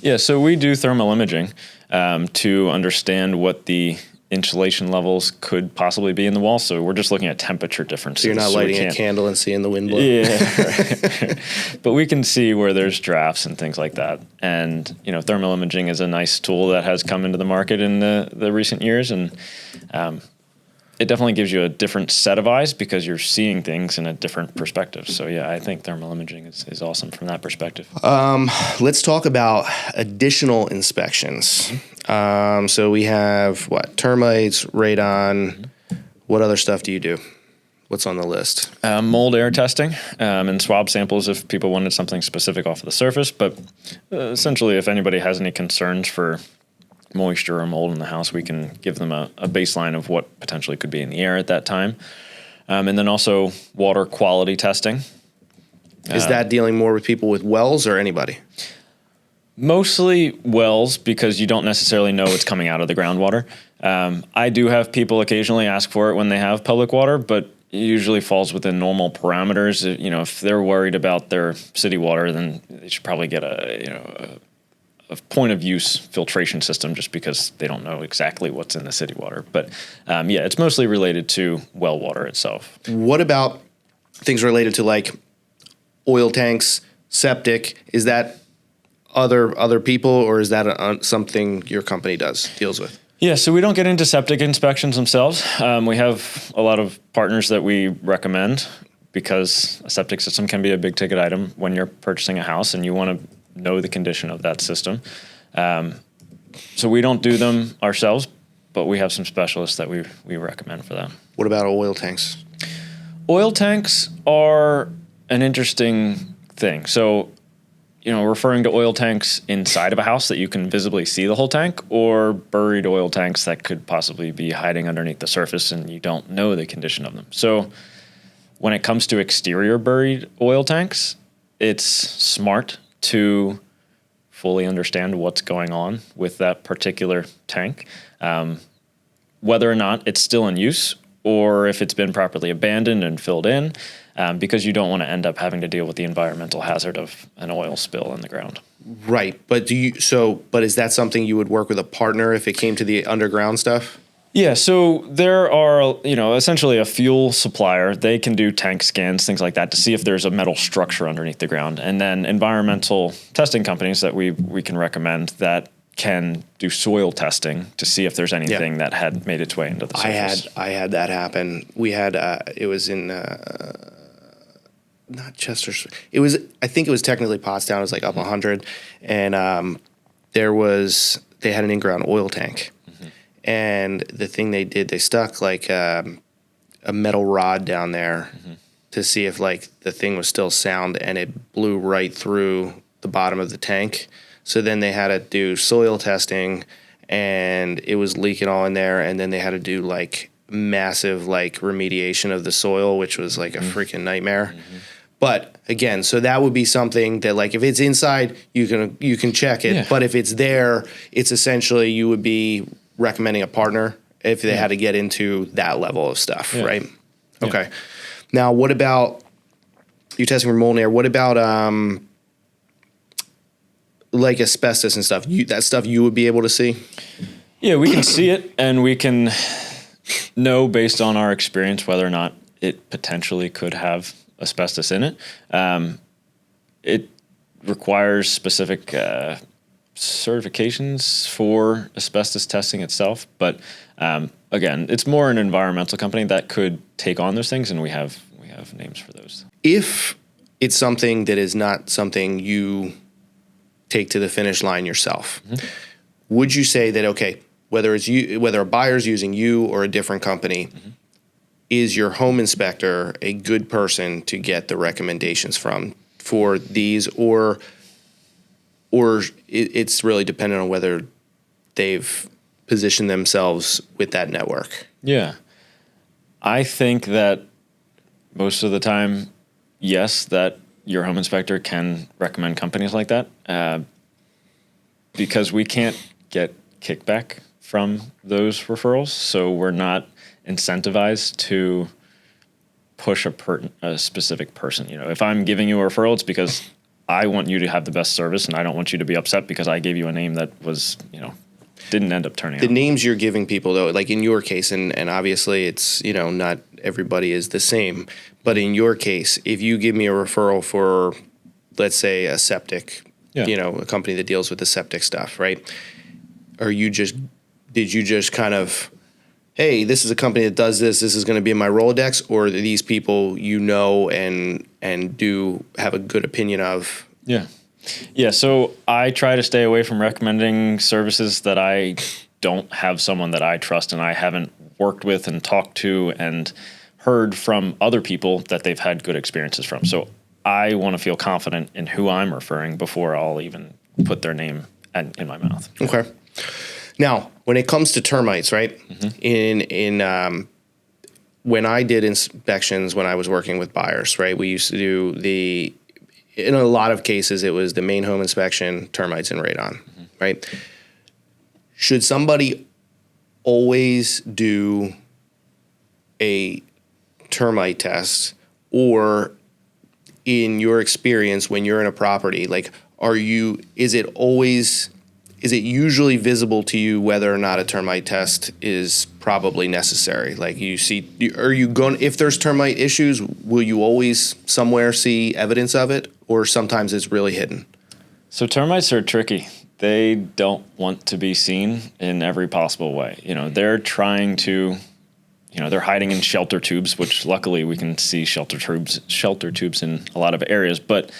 Yeah, so we do thermal imaging to understand what the insulation levels could possibly be in the wall. So we're just looking at temperature differences. So you're not lighting a candle and seeing the wind blow? Yeah. But we can see where there's drafts and things like that. And, thermal imaging is a nice tool that has come into the market in the recent years. And it definitely gives you a different set of eyes, because you're seeing things in a different perspective. So, yeah, I think thermal imaging is awesome from that perspective. Let's talk about additional inspections. So we have, termites, radon. What other stuff do you do? What's on the list? Mold air testing and swab samples if people wanted something specific off of the surface. But essentially, if anybody has any concerns for moisture or mold in the house, we can give them a baseline of what potentially could be in the air at that time. And then also water quality testing. Is that dealing more with people with wells or anybody? Mostly wells, because you don't necessarily know what's coming out of the groundwater. I do have people occasionally ask for it when they have public water, but it usually falls within normal parameters. If they're worried about their city water, then they should probably get a point of use filtration system, just because they don't know exactly what's in the city water. But it's mostly related to well water itself. What about things related to like oil tanks, septic? Is that other people, or is that something your company deals with? Yeah, so we don't get into septic inspections themselves. We have a lot of partners that we recommend, because a septic system can be a big ticket item when you're purchasing a house and you want to know the condition of that system. So we don't do them ourselves, but we have some specialists that we recommend for that. What about oil tanks? Oil tanks are an interesting thing. So, referring to oil tanks inside of a house that you can visibly see the whole tank, or buried oil tanks that could possibly be hiding underneath the surface and you don't know the condition of them. So when it comes to exterior buried oil tanks, it's smart to fully understand what's going on with that particular tank, whether or not it's still in use, or if it's been properly abandoned and filled in, because you don't want to end up having to deal with the environmental hazard of an oil spill in the ground. Right, but is that something you would work with a partner if it came to the underground stuff? Yeah, so there are, essentially a fuel supplier. They can do tank scans, things like that, to see if there's a metal structure underneath the ground. And then environmental testing companies that we can recommend that can do soil testing to see if there's anything that had made its way into the surface. I had that happen. We had, it was in, not Chester. I think it was technically Pottstown. It was like up 100. And they had an in-ground oil tank. And the thing they did, they stuck like a metal rod down there to see if like the thing was still sound, and it blew right through the bottom of the tank. So then they had to do soil testing, and it was leaking all in there. And then they had to do like massive like remediation of the soil, which was like a freaking nightmare. But again, so that would be something that like if it's inside, you can check it. Yeah. But if it's there, it's essentially you would be recommending a partner if they had to get into that level of stuff, right? Yeah. Okay. Now, what about you testing for mold and air? What about like asbestos and stuff? That stuff you would be able to see? Yeah, we can see it, and we can know based on our experience whether or not it potentially could have asbestos in it. It requires specific certifications for asbestos testing itself, but again, it's more an environmental company that could take on those things, and we have names for those. If it's something that is not something you take to the finish line yourself, would you say that okay, whether a buyer's using you or a different company, is your home inspector a good person to get the recommendations from for these, or it's really dependent on whether they've positioned themselves with that network? Yeah. I think that most of the time, yes, that your home inspector can recommend companies like that because we can't get kickback from those referrals. So we're not incentivized to push a specific person. You know, if I'm giving you a referral, it's because I want you to have the best service, and I don't want you to be upset because I gave you a name that was, didn't end up turning out. The names you're giving people, though, like in your case, and obviously it's, not everybody is the same, but in your case, if you give me a referral for, let's say, a septic, a company that deals with the septic stuff, right? Did you just kind of, hey, this is a company that does this is going to be in my Rolodex, or are these people and do have a good opinion of? Yeah. Yeah, so I try to stay away from recommending services that I don't have someone that I trust and I haven't worked with and talked to and heard from other people that they've had good experiences from. So I want to feel confident in who I'm referring before I'll even put their name in my mouth. Okay. Now, when it comes to termites, right? In when I did inspections when I was working with buyers, right? We used to do in a lot of cases, it was the main home inspection, termites and radon, right? Should somebody always do a termite test, or in your experience when you're in a property, like is it usually visible to you whether or not a termite test is probably necessary? Like if there's termite issues, will you always somewhere see evidence of it, or sometimes it's really hidden? So termites are tricky. They don't want to be seen in every possible way. They're trying to, they're hiding in shelter tubes, which luckily we can see shelter tubes in a lot of areas, but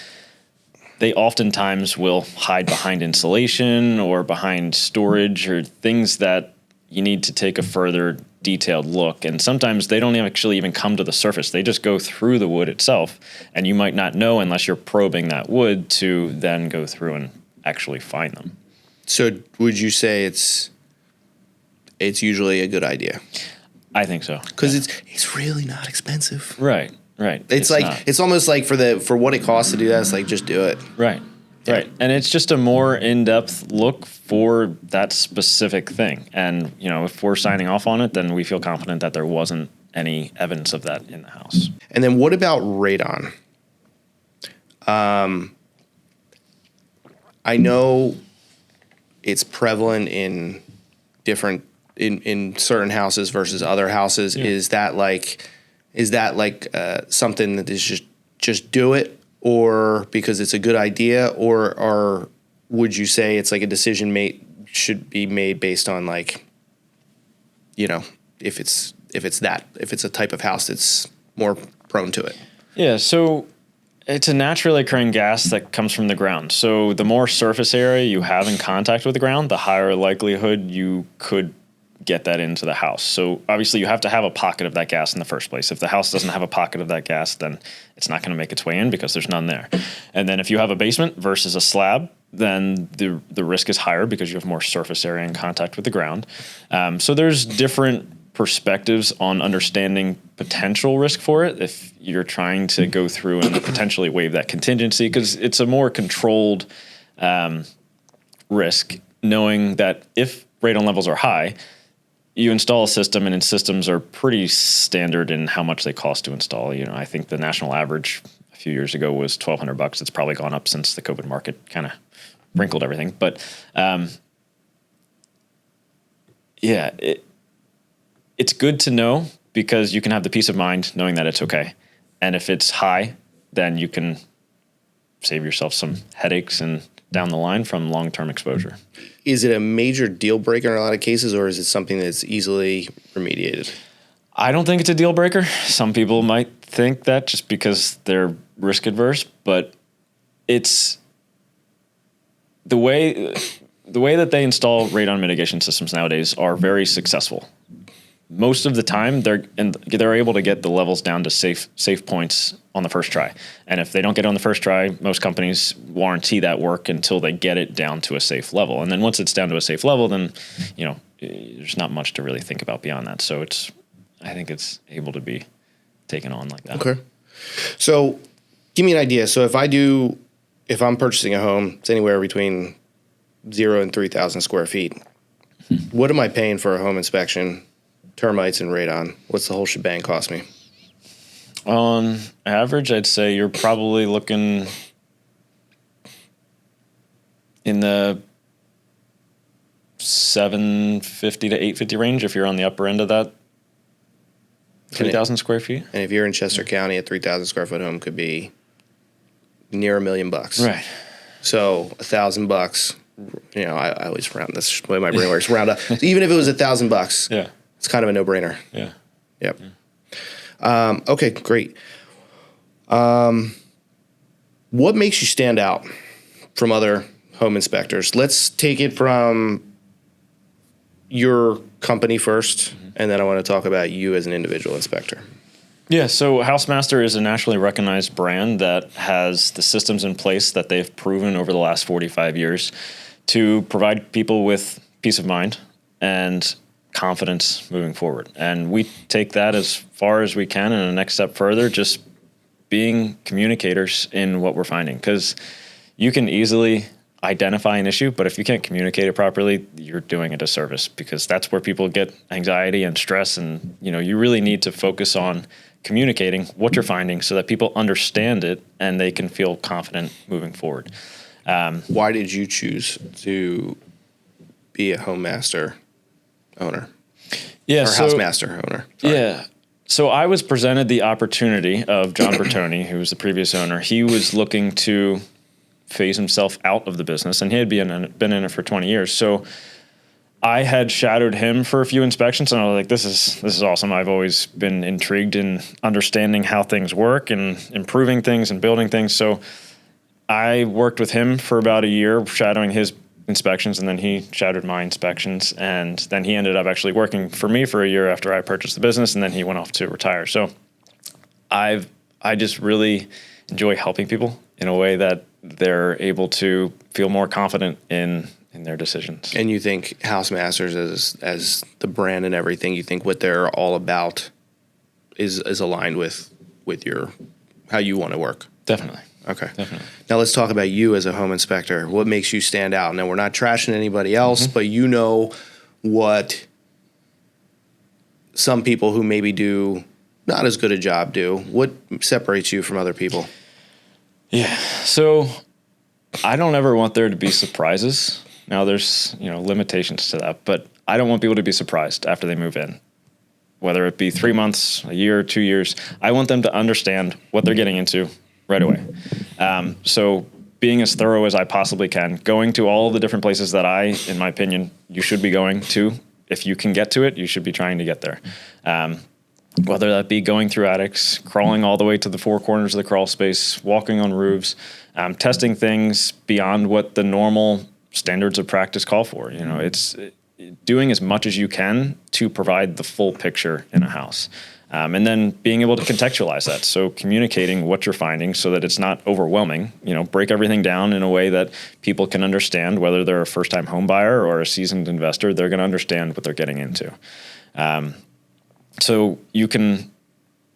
they oftentimes will hide behind insulation or behind storage or things that you need to take a further detailed look. And sometimes they don't actually even come to the surface. They just go through the wood itself. And you might not know unless you're probing that wood to then go through and actually find them. So would you say it's usually a good idea? I think so. Because it's really not expensive. Right. Right. It's almost like for what it costs to do that, it's like just do it. Right. Yeah. Right. And it's just a more in-depth look for that specific thing. And, if we're signing off on it, then we feel confident that there wasn't any evidence of that in the house. And then what about radon? I know it's prevalent in in certain houses versus other houses. Yeah. Is that like something that is just do it, or because it's a good idea, or would you say it's like a decision should be made based on like, if it's a type of house that's more prone to it? Yeah. So it's a naturally occurring gas that comes from the ground. So the more surface area you have in contact with the ground, the higher likelihood you could get that into the house. So obviously you have to have a pocket of that gas in the first place. If the house doesn't have a pocket of that gas, then it's not going to make its way in because there's none there. And then if you have a basement versus a slab, then the risk is higher because you have more surface area in contact with the ground. So there's different perspectives on understanding potential risk for it if you're trying to go through and potentially waive that contingency, because it's a more controlled risk, knowing that if radon levels are high, you install a system, and systems are pretty standard in how much they cost to install. I think the national average a few years ago was $1,200. It's probably gone up since the COVID market kind of wrinkled everything. But it's good to know because you can have the peace of mind knowing that it's okay. And if it's high, then you can save yourself some headaches and down the line from long-term exposure. Is it a major deal breaker in a lot of cases, or is it something that's easily remediated? I don't think it's a deal breaker. Some people might think that just because they're risk adverse, but it's the way that they install radon mitigation systems nowadays are very successful. Most of the time, they're able to get the levels down to safe points on the first try. And if they don't get it on the first try, most companies warranty that work until they get it down to a safe level. And then once it's down to a safe level, then there's not much to really think about beyond that. So I think it's able to be taken on like that. Okay. So give me an idea. So if I'm purchasing a home, it's anywhere between 0 and 3,000 square feet. What am I paying for a home inspection? Termites and radon. What's the whole shebang cost me? On average, I'd say you're probably looking in the $750 to $850 range if you're on the upper end of that 3,000 square feet. And if you're in Chester County, a 3,000 square foot home could be near $1 million. Right. So $1,000. I always round this the way my brain works. Round up. So even if it was $1,000, yeah, it's kind of a no-brainer. Yeah. Yep. Yeah. Okay, great. What makes you stand out from other home inspectors? Let's take it from your company first, and then I want to talk about you as an individual inspector. Yeah, so Housemaster is a nationally recognized brand that has the systems in place that they've proven over the last 45 years to provide people with peace of mind and confidence moving forward. And we take that as far as we can, and the next step further, just being communicators in what we're finding. Because you can easily identify an issue, but if you can't communicate it properly, you're doing a disservice, because that's where people get anxiety and stress. And you really need to focus on communicating what you're finding so that people understand it and they can feel confident moving forward. Why did you choose to be a Homemaster owner? Yeah, or Housemaster owner? Sorry. Yeah. So I was presented the opportunity of John Bertoni, who was the previous owner. He was looking to phase himself out of the business, and he had been in it for 20 years. So I had shadowed him for a few inspections, and I was like, this is awesome. I've always been intrigued in understanding how things work and improving things and building things. So I worked with him for about a year, shadowing his inspections, and then he shadowed my inspections. And then he ended up actually working for me for a year after I purchased the business, and then he went off to retire. So I just really enjoy helping people in a way that they're able to feel more confident in their decisions. And you think Housemasters as the brand and everything, you think what they're all about is aligned with your how you want to work? Definitely. Okay. Definitely. Now let's talk about you as a home inspector. What makes you stand out? Now, we're not trashing anybody else, but you know what some people who maybe do not as good a job do. What separates you from other people? Yeah. So I don't ever want there to be surprises. Now there's, limitations to that, but I don't want people to be surprised after they move in. Whether it be 3 months, a year, 2 years, I want them to understand what they're getting into right away. So being as thorough as I possibly can, going to all the different places that in my opinion, you should be going to. If you can get to it, you should be trying to get there. Whether that be going through attics, crawling all the way to the four corners of the crawl space, walking on roofs, testing things beyond what the normal standards of practice call for. doing as much as you can to provide the full picture in a house. And then being able to contextualize that. So communicating what you're finding so that it's not overwhelming, break everything down in a way that people can understand, whether they're a first-time home buyer or a seasoned investor, they're going to understand what they're getting into. So you can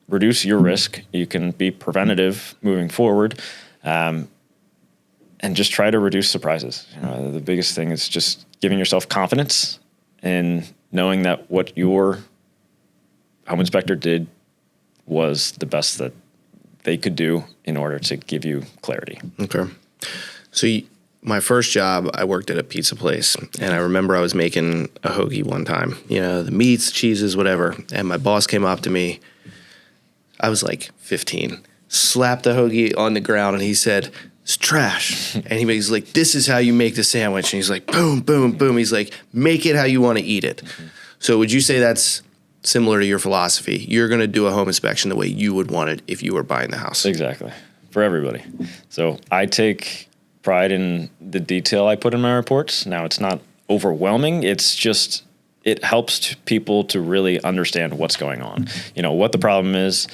reduce your risk. You can be preventative moving forward, and just try to reduce surprises. The biggest thing is just giving yourself confidence and knowing that what your home inspector did was the best that they could do in order to give you clarity. Okay. So my first job, I worked at a pizza place, and I remember I was making a hoagie one time, the meats, cheeses, whatever. And my boss came up to me. I was like 15, slapped the hoagie on the ground, and he said, "It's trash." And he's like, "This is how you make the sandwich." And he's like, boom, boom, boom. He's like, "Make it how you want to eat it." So would you say that's similar to your philosophy? You're going to do a home inspection the way you would want it if you were buying the house. Exactly. For everybody. So I take pride in the detail I put in my reports. Now, it's not overwhelming. It's just, it helps people to really understand what's going on. What the problem is,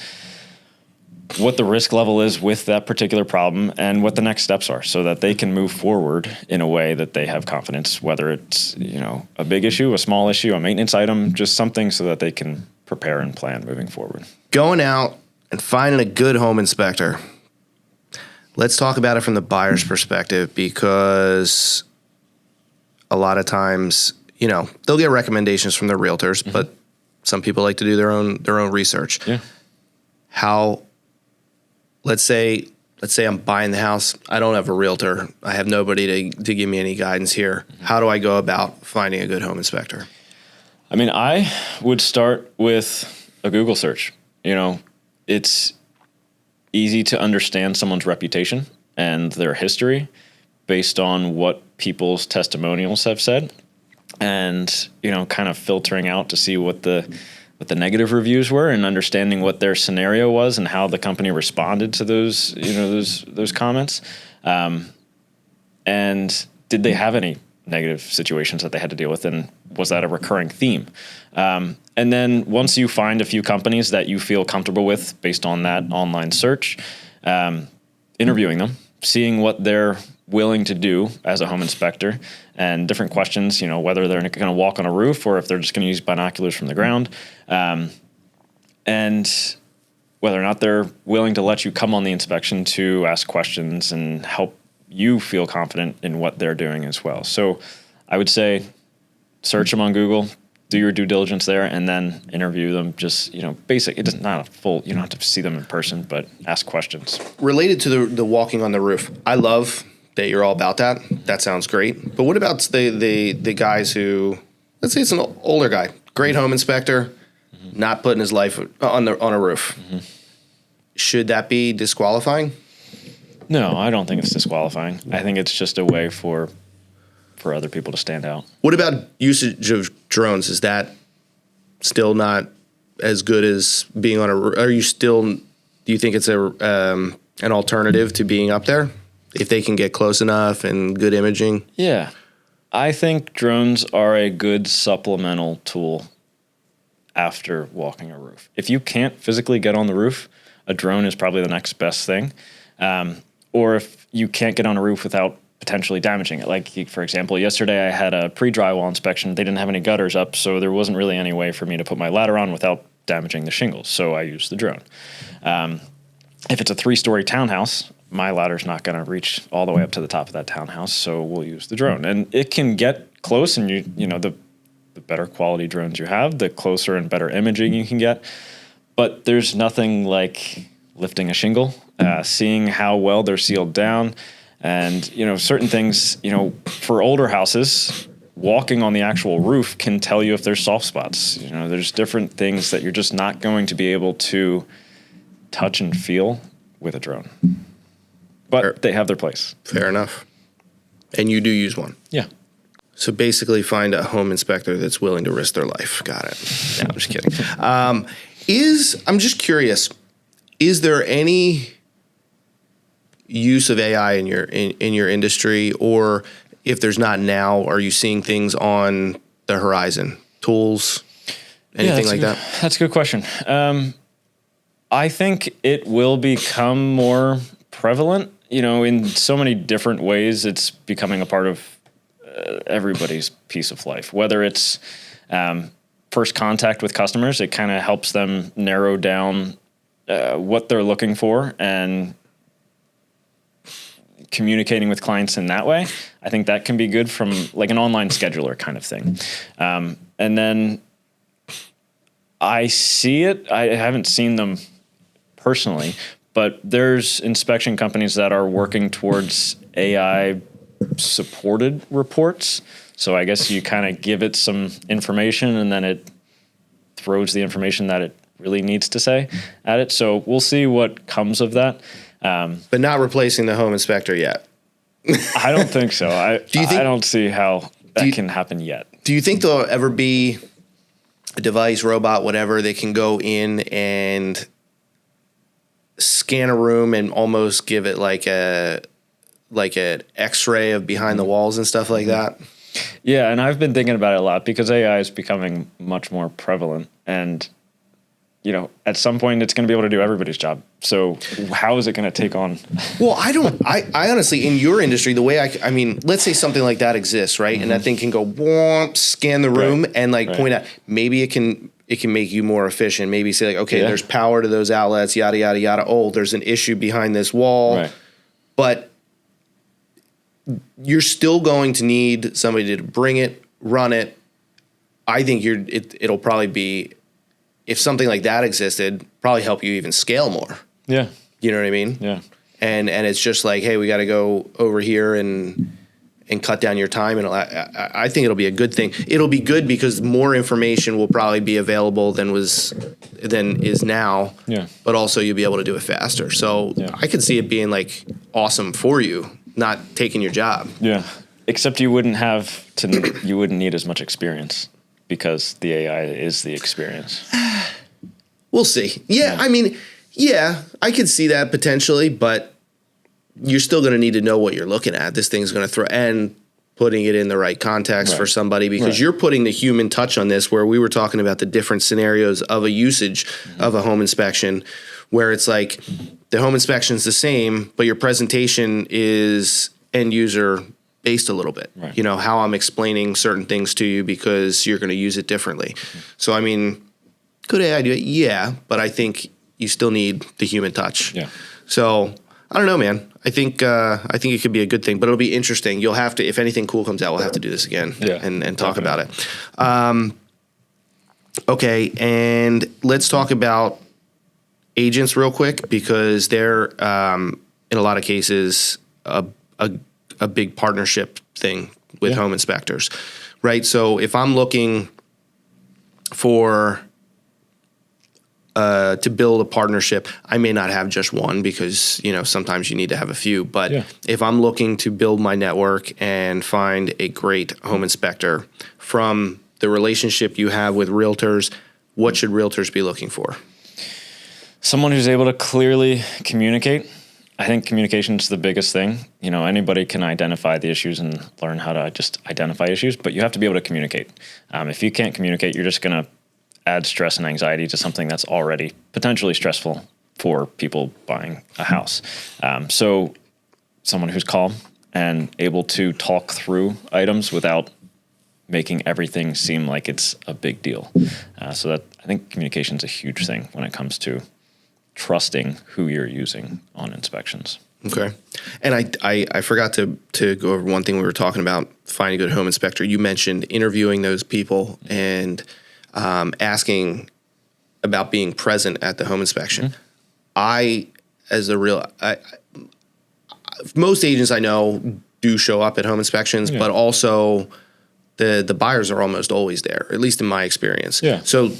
what the risk level is with that particular problem, and what the next steps are so that they can move forward in a way that they have confidence, whether it's, a big issue, a small issue, a maintenance item, just something so that they can prepare and plan moving forward. Going out and finding a good home inspector. Let's talk about it from the buyer's perspective, because a lot of times, they'll get recommendations from their realtors, but some people like to do their own research. Yeah. Let's say I'm buying the house. I don't have a realtor. I have nobody to give me any guidance here. How do I go about finding a good home inspector? I mean, I would start with a Google search. It's easy to understand someone's reputation and their history based on what people's testimonials have said, and, kind of filtering out to see what the negative reviews were and understanding what their scenario was and how the company responded to those, those comments. And did they have any negative situations that they had to deal with? And was that a recurring theme? And then once you find a few companies that you feel comfortable with based on that online search, interviewing them, seeing what they're willing to do as a home inspector, and different questions, whether they're going to walk on a roof or if they're just going to use binoculars from the ground, and whether or not they're willing to let you come on the inspection to ask questions and help you feel confident in what they're doing as well. So I would say search them on Google, do your due diligence there, and then interview them. Just, basic. It's not a full, you don't have to see them in person, but ask questions. Related to the walking on the roof, I love that you're all about that. That sounds great. But what about the guys who, let's say it's an older guy, great home inspector, not putting his life on a roof? Should that be disqualifying? No, I don't think it's disqualifying. I think it's just a way for other people to stand out. What about usage of drones? Is that still not as good as being on a roof? Do you think it's an alternative to being up there if they can get close enough and good imaging? Yeah. I think drones are a good supplemental tool after walking a roof. If you can't physically get on the roof, a drone is probably the next best thing. Or if you can't get on a roof without potentially damaging it. Like, for example, yesterday I had a pre-drywall inspection. They didn't have any gutters up, so there wasn't really any way for me to put my ladder on without damaging the shingles, so I used the drone. If it's a 3-story townhouse, my ladder's not going to reach all the way up to the top of that townhouse, so we'll use the drone. And it can get close, and the better quality drones you have, the closer and better imaging you can get. But there's nothing like lifting a shingle, seeing how well they're sealed down, and certain things. For older houses, walking on the actual roof can tell you if there's soft spots. There's different things that you're just not going to be able to touch and feel with a drone. But they have their place. Fair enough. And you do use one? Yeah. So basically find a home inspector that's willing to risk their life. Got it. No, I'm just kidding. I'm just curious, is there any use of AI in your industry, or if there's not now, are you seeing things on the horizon? Tools, anything like that? That's a good question. I think it will become more prevalent, in so many different ways. It's becoming a part of everybody's piece of life, whether it's first contact with customers. It kind of helps them narrow down what they're looking for and communicating with clients in that way. I think that can be good from like an online scheduler kind of thing. And then I see it. I haven't seen them personally, but there's inspection companies that are working towards AI supported reports. So I guess you kind of give it some information and then it throws the information that it really needs to say at it. So we'll see what comes of that. But not replacing the home inspector yet. I don't think so. I don't see how that can happen yet. Do you think there'll ever be a device, robot, whatever, that can go in and scan a room and almost give it like an X-ray of behind the walls and stuff like that? Yeah, and I've been thinking about it a lot because AI is becoming much more prevalent, and at some point it's going to be able to do everybody's job. So how is it going to take on? Well, I honestly, in your industry, the way I mean, let's say something like that exists, right? Mm-hmm. And that thing can go scan the room and point out. Maybe it can make you more efficient. Maybe say like, okay, there's power to those outlets, yada, yada, yada. Oh, there's an issue behind this wall. Right. But you're still going to need somebody to bring it, run it. I think it'll probably be, if something like that existed, probably help you even scale more. Yeah. You know what I mean? Yeah. And it's just like, hey, we got to go over here and cut down your time. And I think it'll be a good thing. It'll be good because more information will probably be available than is now. Yeah. But also you'll be able to do it faster. So I could see it being like awesome for you, not taking your job. Yeah. Except you wouldn't need as much experience because the AI is the experience. We'll see. Yeah. I mean, I could see that potentially, but you're still going to need to know what you're looking at. This thing's going to throw, and putting it in the right context for somebody, because you're putting the human touch on this, where we were talking about the different scenarios of a usage of a home inspection, where it's like the home inspection is the same, but your presentation is end user based a little bit. Right. How I'm explaining certain things to you because you're going to use it differently. So, I mean, could AI do it? Yeah, but I think you still need the human touch. Yeah. So, I don't know, man. I think it could be a good thing, but it'll be interesting. You'll have to, if anything cool comes out, we'll have to do this again and talk about it. Okay, and let's talk about agents real quick, because they're in a lot of cases a big partnership thing with home inspectors, right? So if I'm looking for to build a partnership, I may not have just one, because sometimes you need to have a few. But if I'm looking to build my network and find a great home inspector from the relationship you have with realtors, what should realtors be looking for? Someone who's able to clearly communicate. I think communication is the biggest thing. Anybody can identify the issues and learn how to just identify issues, but you have to be able to communicate. If you can't communicate, you're just going to add stress and anxiety to something that's already potentially stressful for people buying a house. So someone who's calm and able to talk through items without making everything seem like it's a big deal. So that, I think communication is a huge thing when it comes to trusting who you're using on inspections. Okay. And I forgot to go over one thing we were talking about, finding a good home inspector. You mentioned interviewing those people and asking about being present at the home inspection. Mm-hmm. Most agents I know do show up at home inspections, but also the buyers are almost always there, at least in my experience. Yeah. So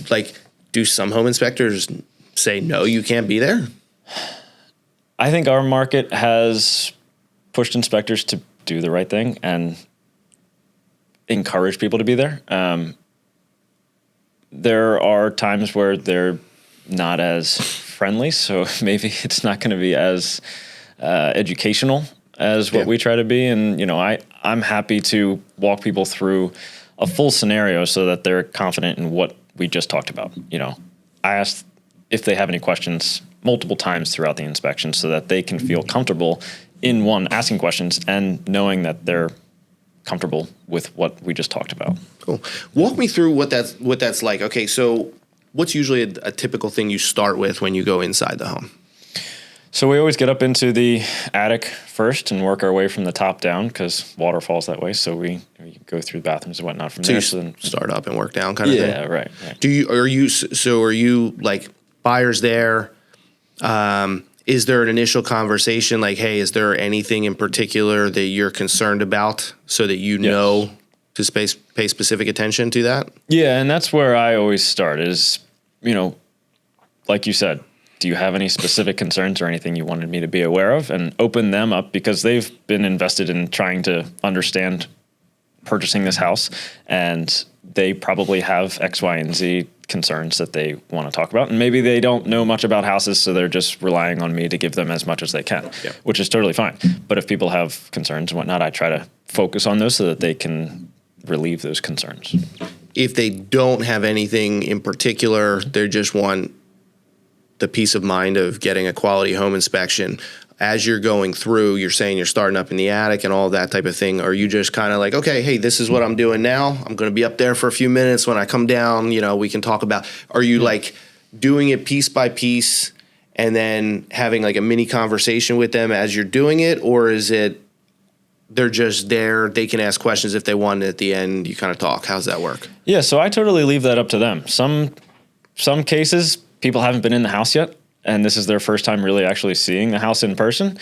do some home inspectors say, no, you can't be there? I think our market has pushed inspectors to do the right thing and encourage people to be there. There are times where they're not as friendly, so maybe it's not going to be as educational as what we try to be. And I'm happy to walk people through a full scenario so that they're confident in what we just talked about. I asked if they have any questions multiple times throughout the inspection so that they can feel comfortable in asking questions and knowing that they're comfortable with what we just talked about. Cool. Walk me through what that's like. Okay, so what's usually a typical thing you start with when you go inside the home? So we always get up into the attic first and work our way from the top down because water falls that way. So we go through the bathrooms and whatnot from there. So you start up and work down kind of thing? Yeah, right. Are you like buyers there? Is there an initial conversation like, hey, is there anything in particular that you're concerned about so that you know to pay specific attention to that? Yeah, and that's where I always start is, like you said, do you have any specific concerns or anything you wanted me to be aware of, and open them up because they've been invested in trying to understand purchasing this house, and they probably have X, Y, and Z concerns that they want to talk about. And maybe they don't know much about houses, so they're just relying on me to give them as much as they can, which is totally fine. But if people have concerns and whatnot, I try to focus on those so that they can relieve those concerns. If they don't have anything in particular, they just want the peace of mind of getting a quality home inspection. As you're going through, you're saying you're starting up in the attic and all that type of thing. Are you just kind of like, okay, hey, this is what I'm doing now. I'm going to be up there for a few minutes. When I come down, we can talk about, are you like doing it piece by piece and then having like a mini conversation with them as you're doing it? Or is it, they're just there, they can ask questions if they want, and at the end you kind of talk? How's that work? Yeah, so I totally leave that up to them. Some cases, people haven't been in the house yet, and this is their first time really actually seeing the house in person.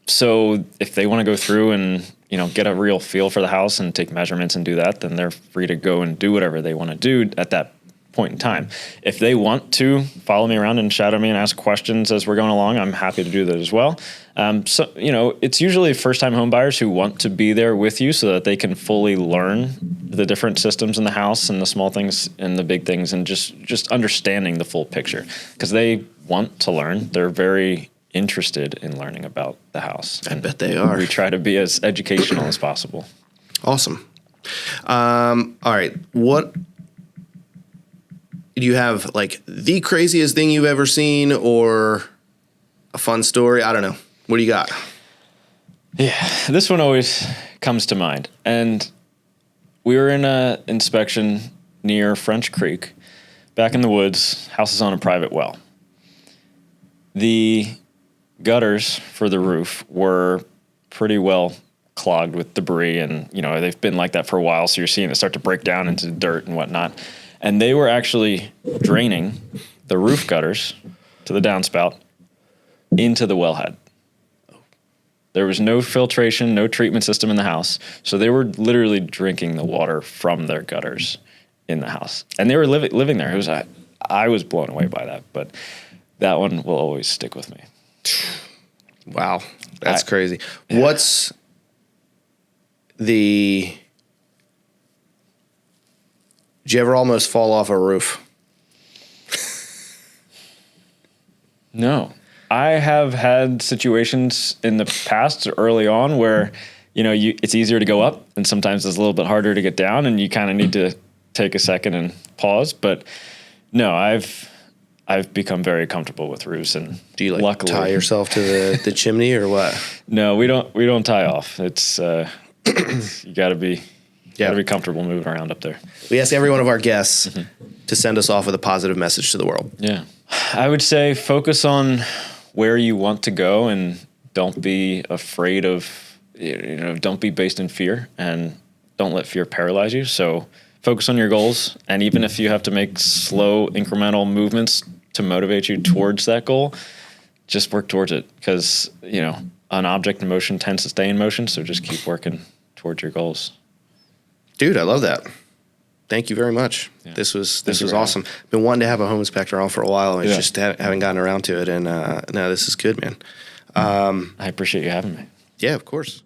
So if they want to go through and get a real feel for the house and take measurements and do that, then they're free to go and do whatever they want to do at that point in time. If they want to follow me around and shadow me and ask questions as we're going along, I'm happy to do that as well. So it's usually first-time home buyers who want to be there with you so that they can fully learn the different systems in the house and the small things and the big things, and just understanding the full picture because they want to learn. They're very interested in learning about the house. I bet they are. We try to be as educational as possible. Awesome. All right. What do you have, like the craziest thing you've ever seen or a fun story? I don't know. What do you got? Yeah, this one always comes to mind. And we were in an inspection near French Creek, back in the woods. House is on a private well. The gutters for the roof were pretty well clogged with debris, and they've been like that for a while, so you're seeing it start to break down into dirt and whatnot. And they were actually draining the roof gutters to the downspout into the wellhead. There was no filtration, no treatment system in the house. So they were literally drinking the water from their gutters in the house. And they were living there. I was blown away by that. But that one will always stick with me. Wow. That's crazy. Yeah. What's did you ever almost fall off a roof? No. I have had situations in the past early on where, it's easier to go up and sometimes it's a little bit harder to get down and you kind of need to take a second and pause. But no, I've become very comfortable with roofs, and do you luckily tie yourself to the chimney or what? No, we don't tie off. It's you got to be comfortable moving around up there. We ask every one of our guests to send us off with a positive message to the world. Yeah. I would say focus on where you want to go and don't be afraid of, don't be based in fear, and don't let fear paralyze you. So focus on your goals. And even if you have to make slow incremental movements to motivate you towards that goal, just work towards it, because, an object in motion tends to stay in motion. So just keep working towards your goals. Dude, I love that. Thank you very much. Yeah. This was awesome. Been wanting to have a home inspector on for a while. I just haven't gotten around to it. And no, this is good, man. I appreciate you having me. Yeah, of course.